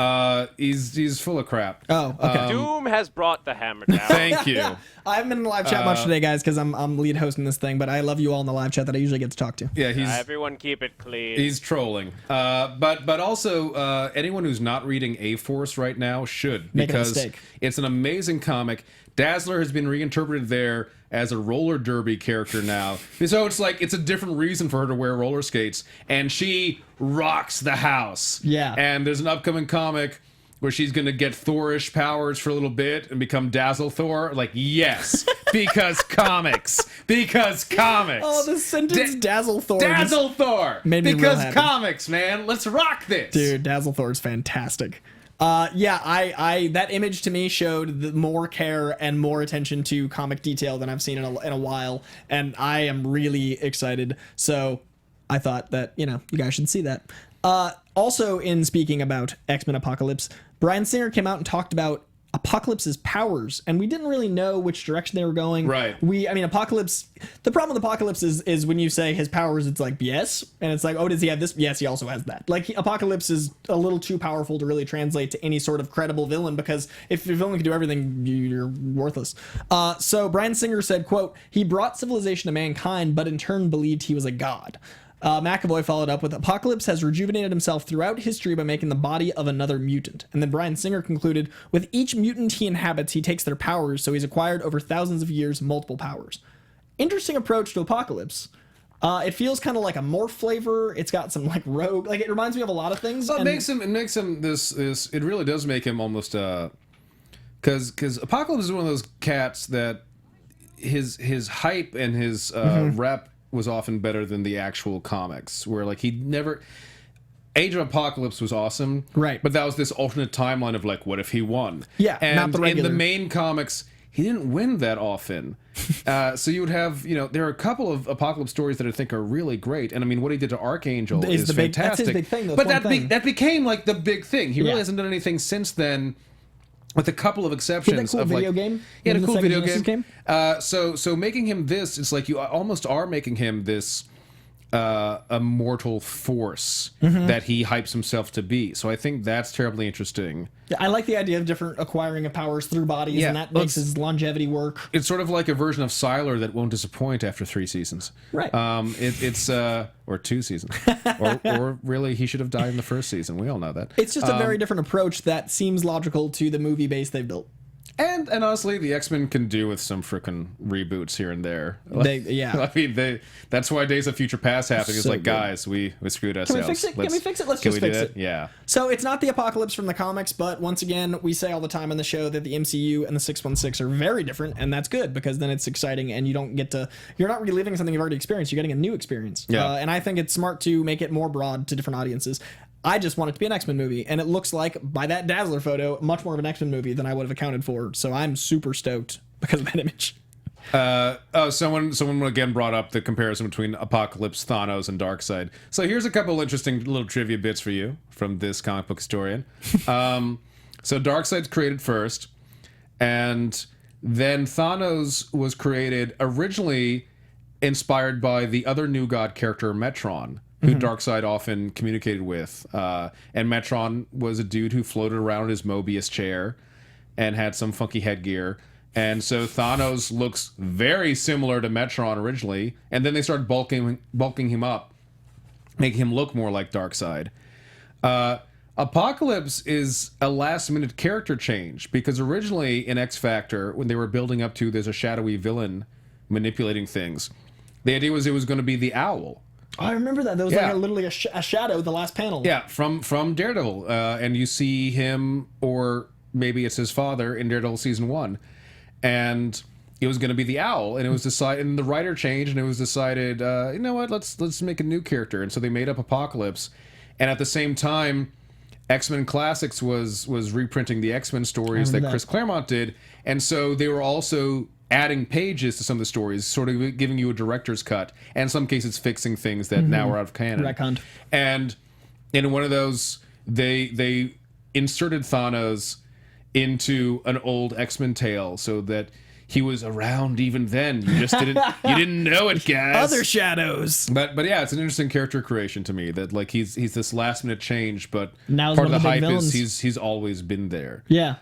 He's full of crap. Oh, okay. Doom has brought the hammer down. Thank you. I haven't been in the live chat much today, guys, because I'm lead hosting this thing, but I love you all in the live chat that I usually get to talk to. Yeah, everyone keep it clean. He's trolling. But also, anyone who's not reading A-Force right now should, Make a because mistake. it's an amazing comic. Dazzler has been reinterpreted there as a roller derby character now. So it's like, it's a different reason for her to wear roller skates, and she rocks the house. Yeah. And there's an upcoming comic where she's going to get Thorish powers for a little bit and become Dazzle Thor. Like, yes, because comics. Because comics. Oh, the sentence Dazzle Thor. Dazzle Thor. Made me because real happy. comics, man. Let's rock this. Dude, Dazzle Thor is fantastic. Yeah, I that image to me showed the more care and more attention to comic detail than I've seen in a while, and I am really excited. So I thought that, you know, you guys should see that. Also, in speaking about X-Men Apocalypse, Bryan Singer came out and talked about Apocalypse's powers, and we didn't really know which direction they were going. Right. I mean, Apocalypse, the problem with Apocalypse is when you say his powers, it's like, yes, and it's like, oh, does he have this? Yes, he also has that. Like, Apocalypse is a little too powerful to really translate to any sort of credible villain, because if your villain can do everything, you're worthless. So Bryan Singer said, quote, he brought civilization to mankind, but in turn believed he was a god. McAvoy followed up with, Apocalypse has rejuvenated himself throughout history by making the body of another mutant. And then Bryan Singer concluded, with each mutant he inhabits, he takes their powers, so he's acquired over thousands of years multiple powers. Interesting approach to Apocalypse. It feels kind of like a morph flavor. It's got some like rogue, like it reminds me of a lot of things. Well, it makes him this it really does make him almost because Apocalypse is one of those cats that his hype and his rep was often better than the actual comics, where like he never. Age of Apocalypse was awesome, right? But that was this alternate timeline of like, what if he won? Yeah, and not the regular. In the main comics, he didn't win that often. So you would have, you know, there are a couple of Apocalypse stories that I think are really great, and I mean, what he did to Archangel is fantastic. That's his big thing, though. But that became like the big thing. He really hasn't done anything since then. With a couple of exceptions. He had a cool video game. He had a cool video game. So making him this, it's like you almost are making him this immortal force that he hypes himself to be. So I think that's terribly interesting. Yeah, I like the idea of different acquiring of powers through bodies, and that makes his longevity work. It's sort of like a version of Sylar that won't disappoint after 3 seasons. Right. It's or 2 seasons. or really, he should have died in the first season. We all know that. It's just a very different approach that seems logical to the movie base they've built. And honestly, the X-Men can do with some frickin' reboots here and there. Yeah. I mean, that's why Days of Future Past happening. It's So like, good. guys, we screwed Can ourselves. we fix it? Can we fix it? Let's Can just we do fix that? it. Yeah. So it's not the apocalypse from the comics, but once again, we say all the time on the show that the MCU and the 616 are very different, and that's good because then it's exciting and you're not reliving something you've already experienced. You're getting a new experience. Yeah. And I think it's smart to make it more broad to different audiences. I just want it to be an X-Men movie, and it looks like, by that Dazzler photo, much more of an X-Men movie than I would have accounted for. So I'm super stoked because of that image. Someone again brought up the comparison between Apocalypse, Thanos, and Darkseid. So here's a couple interesting little trivia bits for you from this comic book historian. So Darkseid's created first, and then Thanos was created originally inspired by the other New God character, Metron, who Darkseid often communicated with. And Metron was a dude who floated around in his Mobius chair and had some funky headgear. And so Thanos looks very similar to Metron originally, and then they started bulking him up, making him look more like Darkseid. Apocalypse is a last-minute character change, because originally in X Factor, when they were building up to there's a shadowy villain manipulating things, the idea was it was going to be the Owl. Oh, I remember that. There was like literally a shadow the last panel. Yeah, from Daredevil. And you see him, or maybe it's his father, in Daredevil Season 1. And it was going to be the Owl, and it was decided, and the writer changed, and it was decided, you know what, let's make a new character. And so they made up Apocalypse. And at the same time, X-Men Classics was reprinting the X-Men stories that Chris Claremont did. And so they were also adding pages to some of the stories, sort of giving you a director's cut, and in some cases fixing things that now are out of canon. Retconned. And in one of those, they inserted Thanos into an old X-Men tale so that he was around even then. You just didn't know it, guys. Other shadows. But yeah, it's an interesting character creation to me that like he's this last minute change, but Now part of one the of the big hype is villains. he's always been there. Yeah.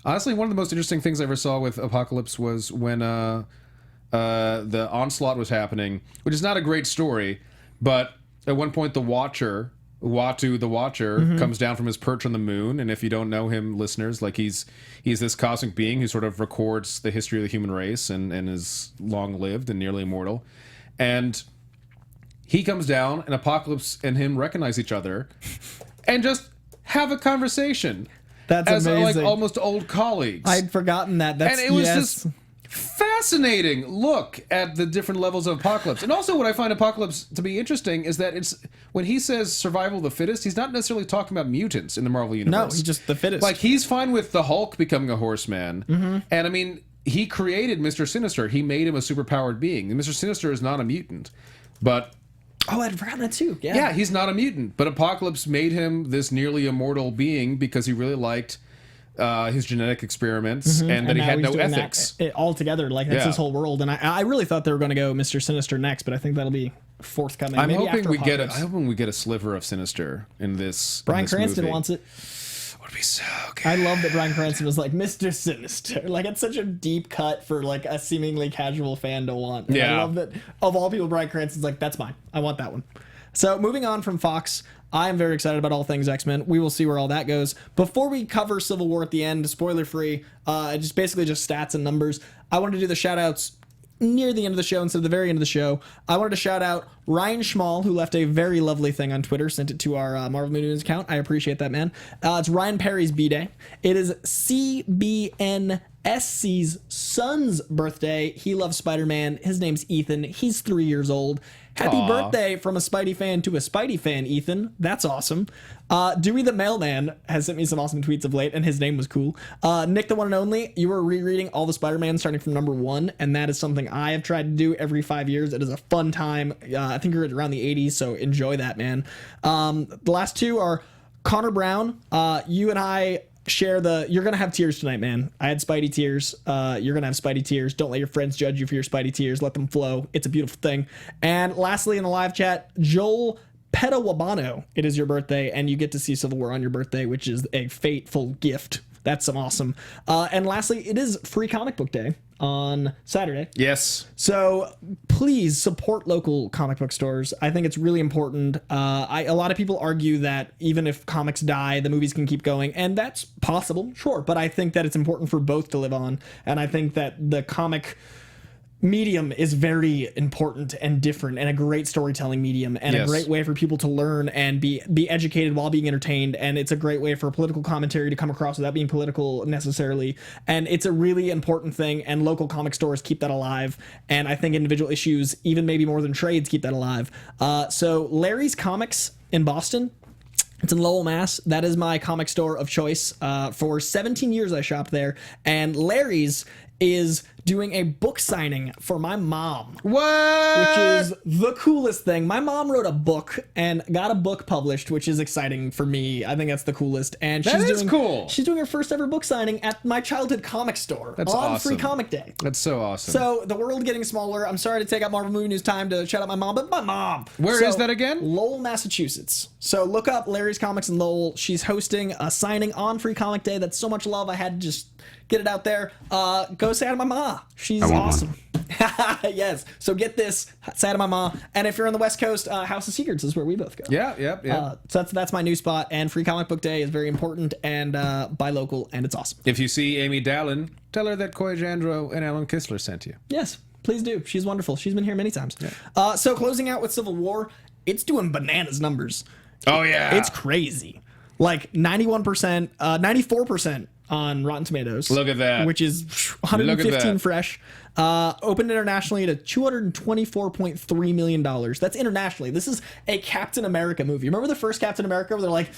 Honestly, one of the most interesting things I ever saw with Apocalypse was when the Onslaught was happening, which is not a great story, but at one point the Watcher, Uatu the Watcher, comes down from his perch on the moon, and if you don't know him, listeners, like he's this cosmic being who sort of records the history of the human race and is long-lived and nearly immortal. And he comes down, and Apocalypse and him recognize each other and just have a conversation. That's as amazing. like almost old colleagues. I'd forgotten that. That's, And it was this fascinating look at the different levels of Apocalypse. And also what I find Apocalypse to be interesting is that it's when he says survival of the fittest, he's not necessarily talking about mutants in the Marvel Universe. No, he's just the fittest. Like, he's fine with the Hulk becoming a horseman. And I mean, he created Mr. Sinister. He made him a superpowered being. And Mr. Sinister is not a mutant. But Oh, I'd forgotten that too. Yeah. yeah, he's not a mutant. But Apocalypse made him this nearly immortal being because he really liked his genetic experiments and that he now had he's no doing ethics. that all together. Like, that's Yeah. his whole world. And I really thought they were going to go Mr. Sinister next, but I think that'll be forthcoming. I'm Maybe hoping after we get Apocalypse. I'm hoping we get a sliver of Sinister in this. Brian in this Cranston movie. wants it. Would be so good. I love that Brian Cranston was like Mr. Sinister. Like, it's such a deep cut for like a seemingly casual fan to want. And Yeah. I love that of all people, Brian Cranston's like, that's mine. I want that one. So moving on from Fox, I am very excited about all things X-Men. We will see where all that goes. Before we cover Civil War at the end, spoiler free, just stats and numbers. I wanted to do the shout outs near the end of the show instead of the very end of the show. I wanted to shout out Ryan Schmoes, who left a very lovely thing on Twitter, sent it to our Marvel Menounos account. I appreciate that, man. It's Ryan Perry's B-Day. It is CBNSC's son's birthday. He loves Spider-Man. His name's Ethan. He's 3 years old. Happy birthday from a Spidey fan to a Spidey fan, Ethan. That's awesome. Dewey the Mailman has sent me some awesome tweets of late, and his name was cool. Nick the One and Only, you were rereading all the Spider-Man starting from number 1, and that is something I have tried to do every 5 years. It is a fun time. I think you're around the 80s, so enjoy that, man. The last two are Connor Brown. You and I share you're gonna have tears tonight, man. I had Spidey tears. You're gonna have Spidey tears. Don't let your friends judge you for your Spidey tears. Let them flow. It's a beautiful thing. And lastly, in the live chat, Joel Petawabano, it is your birthday, and you get to see Civil War on your birthday, which is a fateful gift. That's some awesome. And lastly, it is Free Comic Book Day. on Saturday. Yes. So please support local comic book stores. I think it's really important. A lot of people argue that even if comics die, the movies can keep going, and that's possible, sure. But I think that it's important for both to live on, and I think that the comic medium is very important and different and a great storytelling medium and a great way for people to learn and be educated while being entertained, and it's a great way for political commentary to come across without being political necessarily, and it's a really important thing, and local comic stores keep that alive, and I think individual issues, even maybe more than trades, keep that alive. So Larry's Comics in Boston, it's in Lowell, Mass. That is my comic store of choice. For 17 years I shopped there, and Larry's is doing a book signing for my mom. What? Which is the coolest thing. My mom wrote a book and got a book published, which is exciting for me. I think that's the coolest. And That is cool. She's doing her first ever book signing at my childhood comic store That's on awesome. Free Comic Day. That's so awesome. So the world getting smaller. I'm sorry to take up Marvel Movie News time to shout out my mom, but my mom. Where is that again? Lowell, Massachusetts. So look up Larry's Comics in Lowell. She's hosting a signing on Free Comic Day. That's so much love. I had to just get it out there. Go say hi to my ma. She's awesome. Yes. So get this, say hi to my ma. And if you're on the West Coast, House of Secrets is where we both go. Yeah. So that's my new spot. And Free Comic Book Day is very important and buy local, and it's awesome. If you see Amy Dallin, tell her that Coy Jandro and Alan Kistler sent you. Yes, please do. She's wonderful. She's been here many times. So closing out with Civil War, it's doing bananas numbers. Oh, yeah. It's crazy. Like 91%, 94% on Rotten Tomatoes. Look at that. Which is 115 fresh. Opened internationally at $224.3 million. That's internationally. This is a Captain America movie. Remember the first Captain America where they're like,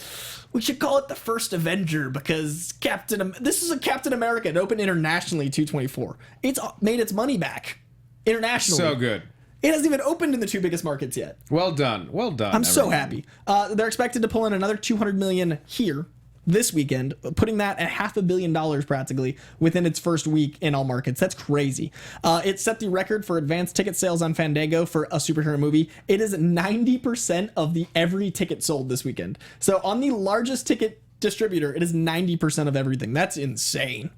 we should call it the first Avenger because this is a Captain America. It opened internationally at $224. It's made its money back internationally. So good. It hasn't even opened in the two biggest markets yet. Well done. Well done. I'm so happy. They're expected to pull in another $200 million here this weekend, putting that at $500 million practically within its first week in all markets. That's crazy. It set the record for advanced ticket sales on Fandango for a superhero movie. It is 90% of every ticket sold this weekend. So on the largest ticket distributor, it is 90% of everything. That's insane.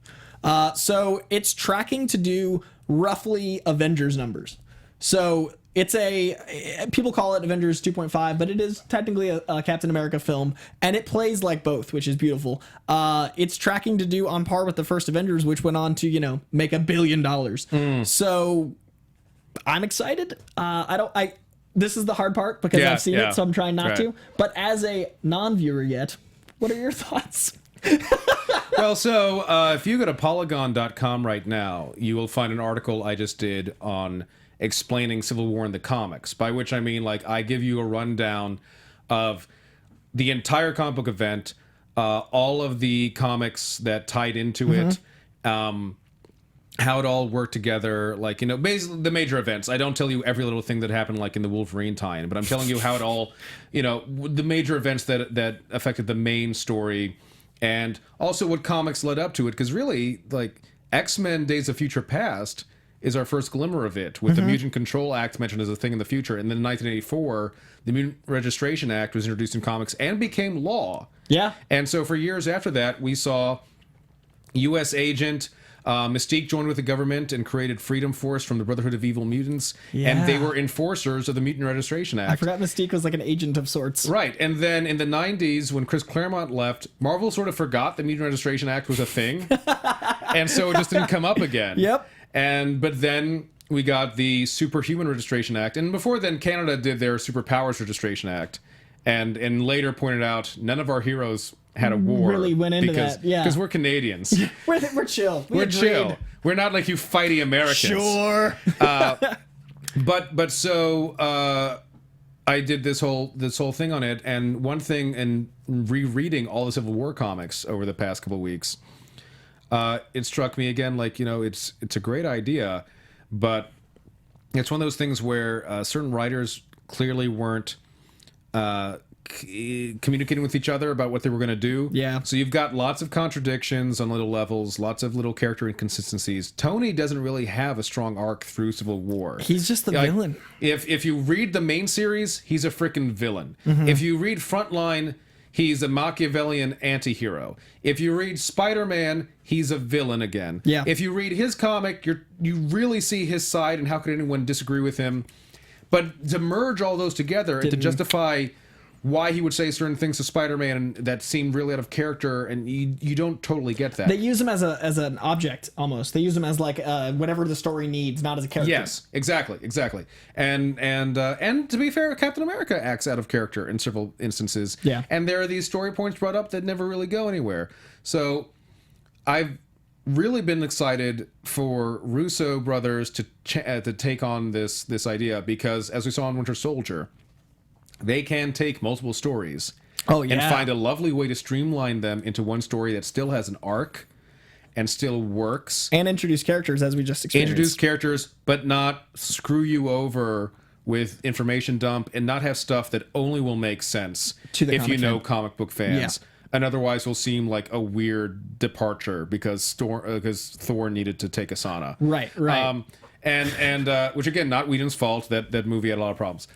So it's tracking to do roughly Avengers numbers. So it's people call it Avengers 2.5, but it is technically a Captain America film, and it plays like both, which is beautiful. It's tracking to do on par with the first Avengers, which went on to, make $1 billion. So I'm excited. This is the hard part because I've seen it, so I'm trying not to. But as a non-viewer yet, what are your thoughts? Well, so if you go to Polygon.com right now, you will find an article I just did on explaining Civil War in the comics, by which I mean, like, I give you a rundown of the entire comic book event, all of the comics that tied into it, how it all worked together, like, basically the major events. I don't tell you every little thing that happened, like in the Wolverine tie-in, but I'm telling you how it all, the major events that affected the main story, and also what comics led up to it, because really, like, X-Men Days of Future Past is our first glimmer of it, with the Mutant Control Act mentioned as a thing in the future. And then in 1984, the Mutant Registration Act was introduced in comics and became law. Yeah. And so for years after that, we saw U.S. Agent, Mystique joined with the government and created Freedom Force from the Brotherhood of Evil Mutants. Yeah. And they were enforcers of the Mutant Registration Act. I forgot Mystique was like an agent of sorts. Right. And then in the 90s, when Chris Claremont left, Marvel sort of forgot the Mutant Registration Act was a thing. And so it just didn't come up again. Yep. But then we got the Superhuman Registration Act, and before then Canada did their Superpowers Registration Act, and later pointed out none of our heroes had a war. Really went into that, yeah. Because we're Canadians. We're chill. We're chill. We're not like you fighty Americans. Sure. But so I did this whole thing on it, and one thing, in rereading all the Civil War comics over the past couple of weeks, it struck me again, like, it's a great idea, but it's one of those things where certain writers clearly weren't communicating with each other about what they were going to do. Yeah. So you've got lots of contradictions on little levels, lots of little character inconsistencies. Tony doesn't really have a strong arc through Civil War. He's just the villain. If you read the main series, he's a freaking villain. If you read Frontline, he's a Machiavellian anti-hero. If you read Spider-Man, he's a villain again. Yeah. If you read his comic, you really see his side, and how could anyone disagree with him? But to merge all those together and to justify why he would say certain things to Spider-Man that seemed really out of character, and you don't totally get that. They use him as an object almost. They use him as like whatever the story needs, not as a character. Yes, exactly. And to be fair, Captain America acts out of character in several instances. Yeah. And there are these story points brought up that never really go anywhere. So I've really been excited for Russo brothers to take on this idea, because as we saw in Winter Soldier, they can take multiple stories and find a lovely way to streamline them into one story that still has an arc and still works. And introduce characters, as we just experienced. Introduce characters, but not screw you over with information dump, and not have stuff that only will make sense to the if you know fan. comic book fans. Yeah. And otherwise will seem like a weird departure because Thor needed to take a sauna. Right. And which again, not Whedon's fault. That movie had a lot of problems.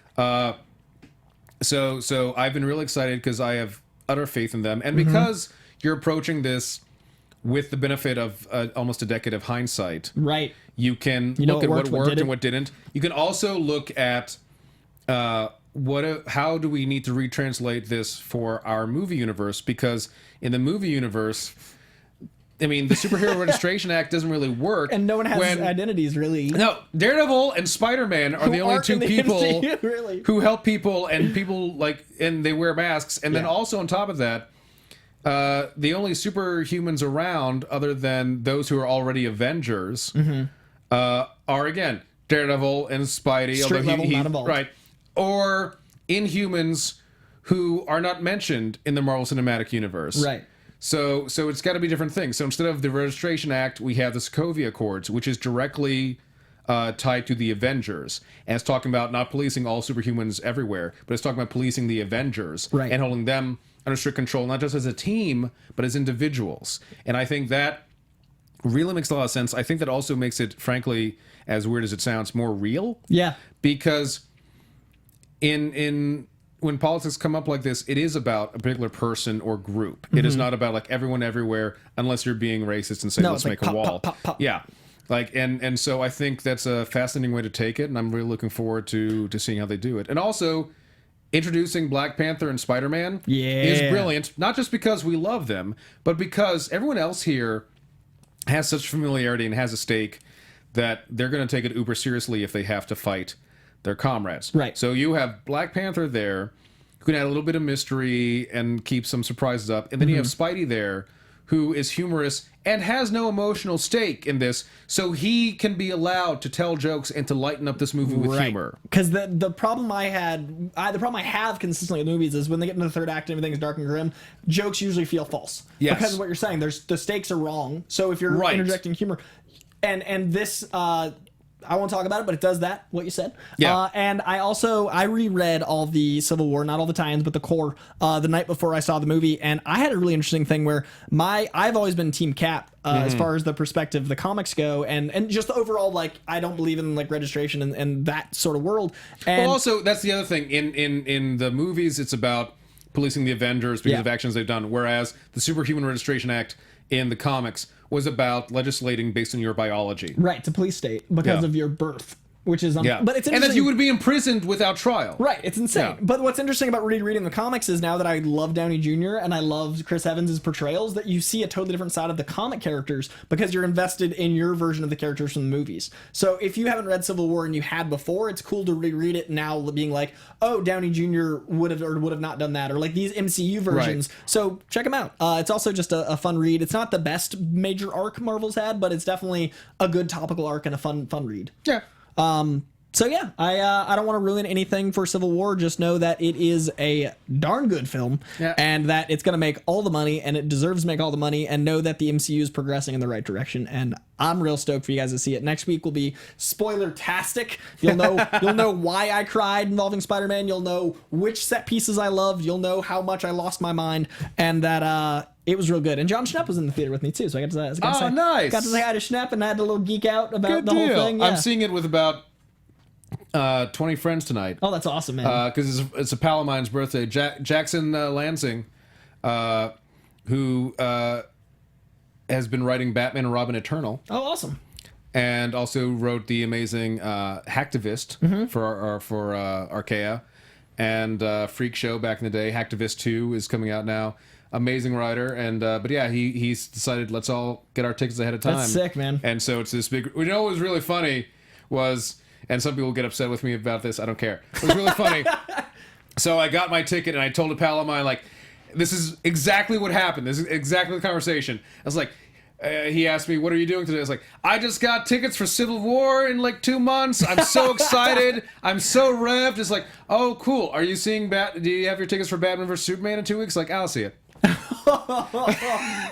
So I've been really excited because I have utter faith in them, and because you're approaching this with the benefit of almost a decade of hindsight. Right. You can look at what worked and what didn't. You can also look at how do we need to retranslate this for our movie universe, because in the movie universe, I mean, the Superhuman Registration Act doesn't really work. And no one has identities, really. No, Daredevil and Spider-Man are the only two people MCU, really. who help people, and people and they wear masks. And then also on top of that, the only superhumans around, other than those who are already Avengers, are again Daredevil and Spidey. Street level, not involved. Right. Or Inhumans, who are not mentioned in the Marvel Cinematic Universe. Right. So it's got to be different things. So instead of the Registration Act, we have the Sokovia Accords, which is directly tied to the Avengers. And it's talking about not policing all superhumans everywhere, but it's talking about policing the Avengers and holding them under strict control, not just as a team, but as individuals. And I think that really makes a lot of sense. I think that also makes it, frankly, as weird as it sounds, more real. Yeah. Because when politics come up like this, it is about a particular person or group. It is not about like everyone everywhere, unless you're being racist and say, let's make a wall. Pop. Yeah. And so I think that's a fascinating way to take it, and I'm really looking forward to seeing how they do it. And also, introducing Black Panther and Spider-Man is brilliant, not just because we love them, but because everyone else here has such familiarity and has a stake that they're going to take it uber seriously if they have to fight their comrades. Right. So you have Black Panther there, who can add a little bit of mystery and keep some surprises up. And then you have Spidey there, who is humorous and has no emotional stake in this, so he can be allowed to tell jokes and to lighten up this movie with humor. Because the problem I have consistently with movies is when they get into the third act and everything's dark and grim, jokes usually feel false. Yes. Because of what you're saying, the stakes are wrong. So if you're interjecting humor, and this. I won't talk about it, but it does that, what you said. Yeah. And I reread all the Civil War, not all the tie-ins, but the core, the night before I saw the movie. And I had a really interesting thing where I've always been Team Cap as far as the perspective the comics go. And just the overall, I don't believe in registration and that sort of world. And well, also, that's the other thing. In the movies, it's about policing the Avengers because of actions they've done. Whereas the Superhuman Registration Act in the comics was about legislating based on your biology. Right, to police state because of your birth, which is... But it's interesting. And that you would be imprisoned without trial. Right, it's insane. Yeah. But what's interesting about reading the comics is now that I love Downey Jr. and I love Chris Evans' portrayals, that you see a totally different side of the comic characters because you're invested in your version of the characters from the movies. So if you haven't read Civil War and you had before, it's cool to reread it now being like, oh, Downey Jr. would have not done that, or these MCU versions. Right. So check them out. It's also just a fun read. It's not the best major arc Marvel's had, but it's definitely a good topical arc and a fun read. Yeah. So yeah, I don't want to ruin anything for Civil War. Just know that it is a darn good film, and that it's going to make all the money, and it deserves to make all the money. And know that the MCU is progressing in the right direction. And I'm real stoked for you guys to see it. Next week will be spoiler-tastic. You'll know why I cried involving Spider-Man. You'll know which set pieces I loved. You'll know how much I lost my mind, and that it was real good. And John Schnepp was in the theater with me too, so I got to say, nice. Got to say hi to Schnepp, and I had a little geek out about Good the deal. whole thing. Yeah. I'm seeing it with about 20 friends tonight. Oh, that's awesome, man. Because it's a pal of mine's birthday. Jackson Lansing who has been writing Batman and Robin Eternal. Oh, awesome. And also wrote the amazing Hacktivist for Archaea, and Freak Show back in the day. Hacktivist 2 is coming out now. Amazing writer, and but yeah, he's decided let's all get our tickets ahead of time. That's sick, man. And so it's this big. You know what was really funny was, and some people get upset with me about this. I don't care. It was really funny. So I got my ticket, and I told a pal of mine, like, this is exactly what happened. This is exactly the conversation. I was like. He asked me, what are you doing today? I was like, I just got tickets for Civil War in like 2 months. I'm so excited. I'm so revved. It's like, oh, cool. Are you seeing do you have your tickets for Batman vs. Superman in 2 weeks? Like, I'll see it.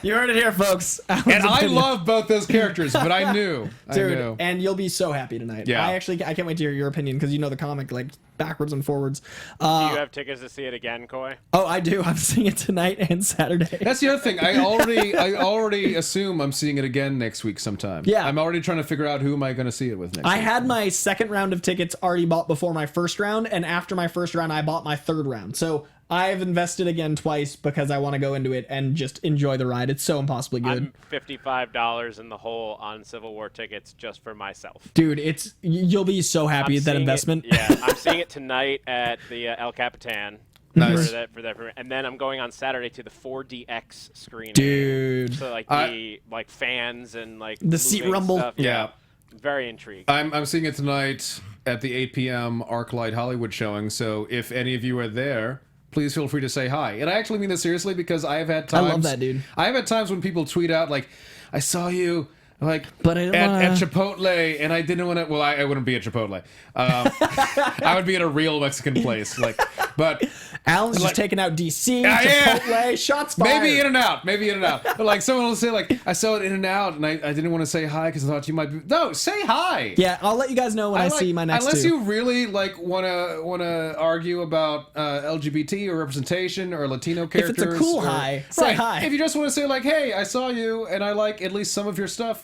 You heard it here, folks. And I love both those characters, but I knew. Dude, and you'll be so happy tonight. Yeah. I can't wait to hear your opinion because you know the comic like backwards and forwards. Do you have tickets to see it again, Coy? Oh, I do. I'm seeing it tonight and Saturday. That's the other thing. I already assume I'm seeing it again next week sometime. Yeah. I'm already trying to figure out who am I going to see it with next I week. had my second round of tickets already bought before my first round, and after my first round, I bought my third round. So I've invested again twice because I want to go into it and just enjoy the ride. It's so impossibly good. I'm $55 in the hole on Civil War tickets just for myself. Dude, you'll be so happy with that investment. I'm seeing it tonight at the El Capitan. Nice. For that, and then I'm going on Saturday to the 4DX screening. Dude. So like fans and like the seat moving rumble. Stuff. Yeah. Very intrigued. I'm seeing it tonight at the 8 p.m. ArcLight Hollywood showing. So if any of you are there, please feel free to say hi. And I actually mean this seriously because I have had times. I love that, dude. I have had times when people tweet out like, "I saw you." Like, but at Chipotle, and I didn't want to. Well, I wouldn't be at Chipotle. I would be at a real Mexican place. Like, but Alan's just taking out DC, Chipotle, shots fired. Maybe In and Out. But like, someone will say like, I saw it In and Out, and I didn't want to say hi because I thought you might be. No, say hi. Yeah, I'll let you guys know when I see my next. Unless two. you really like want to argue about LGBT or representation or Latino characters. If it's a cool hi, say hi. If you just want to say like, hey, I saw you and I like at least some of your stuff.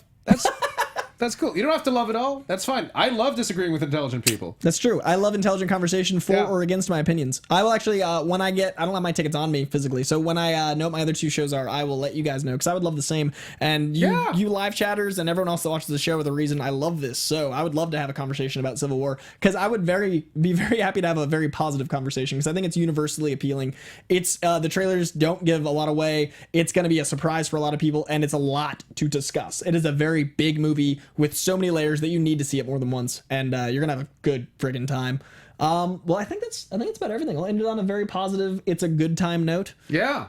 That's cool. You don't have to love it all. That's fine. I love disagreeing with intelligent people. That's true. I love intelligent conversation for or against my opinions. I will actually, when I don't have my tickets on me physically, so when I know what my other two shows are, I will let you guys know, because I would love the same. And you live chatters and everyone else that watches the show are the reason I love this. So I would love to have a conversation about Civil War, because I would be very happy to have a very positive conversation, because I think it's universally appealing. It's the trailers don't give a lot away. It's going to be a surprise for a lot of people, and it's a lot to discuss. It is a very big movie with so many layers that you need to see it more than once, and you're gonna have a good friggin' time. Well, I think that's about everything. I'll end it on a very positive, it's a good time note. Yeah.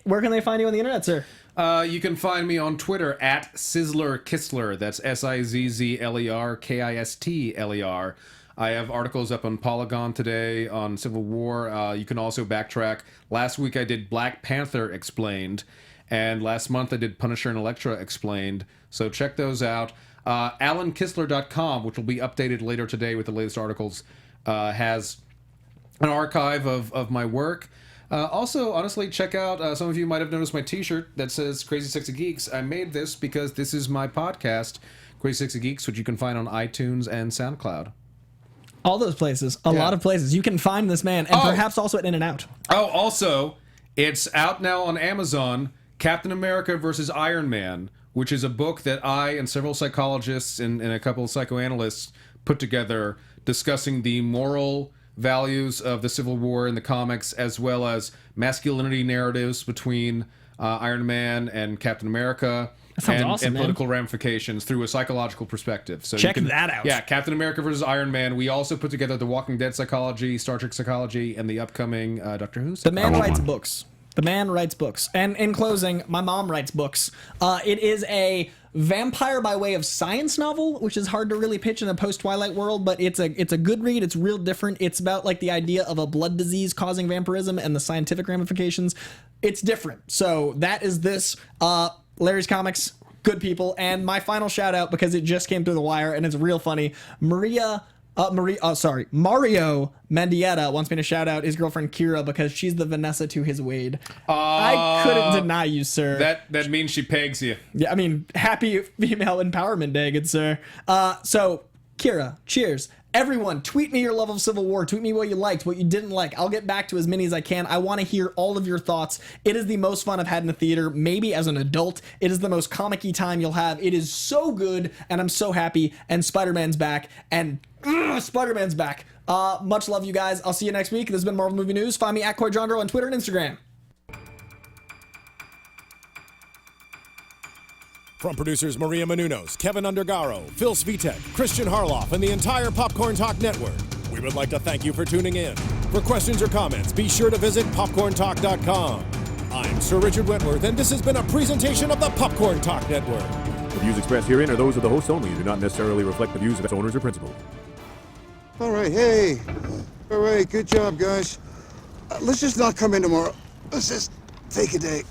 Where can they find you on the internet, sir? You can find me on Twitter at Sizzler Kistler. That's SIZZLER KISTLER. I have articles up on Polygon today on Civil War. You can also backtrack. Last week I did Black Panther Explained, and last month I did Punisher and Elektra Explained. So check those out. AlanKistler.com, which will be updated later today with the latest articles, has an archive of my work. Also, honestly, check out, some of you might have noticed my t-shirt that says Crazy Sexy Geeks. I made this because this is my podcast, Crazy Sexy Geeks, which you can find on iTunes and SoundCloud. All those places. A lot of places. You can find this man, and perhaps also at In and Out. Oh, also, it's out now on Amazon, Captain America versus Iron Man, which is a book that I and several psychologists and a couple of psychoanalysts put together, discussing the moral values of the Civil War in the comics, as well as masculinity narratives between Iron Man and Captain America. That sounds awesome, and man. political ramifications through a psychological perspective. So check that out. Yeah, Captain America versus Iron Man. We also put together the Walking Dead psychology, Star Trek psychology, and the upcoming Doctor Who psychology. The man writes books. The man writes books. And in closing, my mom writes books. It is a vampire by way of science novel, which is hard to really pitch in a post-Twilight world, but it's a good read. It's real different. It's about like the idea of a blood disease causing vampirism and the scientific ramifications. It's different. So that is this. Larry's Comics, good people. And my final shout out, because it just came through the wire and it's real funny. Mario Mendieta wants me to shout out his girlfriend Kira, because she's the Vanessa to his Wade. I couldn't deny you, sir. That means she pegs you. Yeah, I mean, happy female empowerment day, good sir. So Kira, cheers. Everyone, tweet me your love of Civil War. Tweet me what you liked, what you didn't like. I'll get back to as many as I can. I want to hear all of your thoughts. It is the most fun I've had in the theater, maybe as an adult. It is the most comic-y time you'll have. It is so good, and I'm so happy. And Spider-Man's back, and Spider-Man's back. Much love, you guys. I'll see you next week. This has been Marvel Movie News. Find me at CoyJandro on Twitter and Instagram. From producers Maria Menounos, Kevin Undergaro, Phil Svitek, Kristian Harloff, and the entire Popcorn Talk Network, we would like to thank you for tuning in. For questions or comments, be sure to visit popcorntalk.com. I'm Sir Richard Wentworth, and this has been a presentation of the Popcorn Talk Network. The views expressed herein are those of the hosts only and do not necessarily reflect the views of its owners or principals. All right, hey. All right, good job, guys. Let's just not come in tomorrow. Let's just take a day.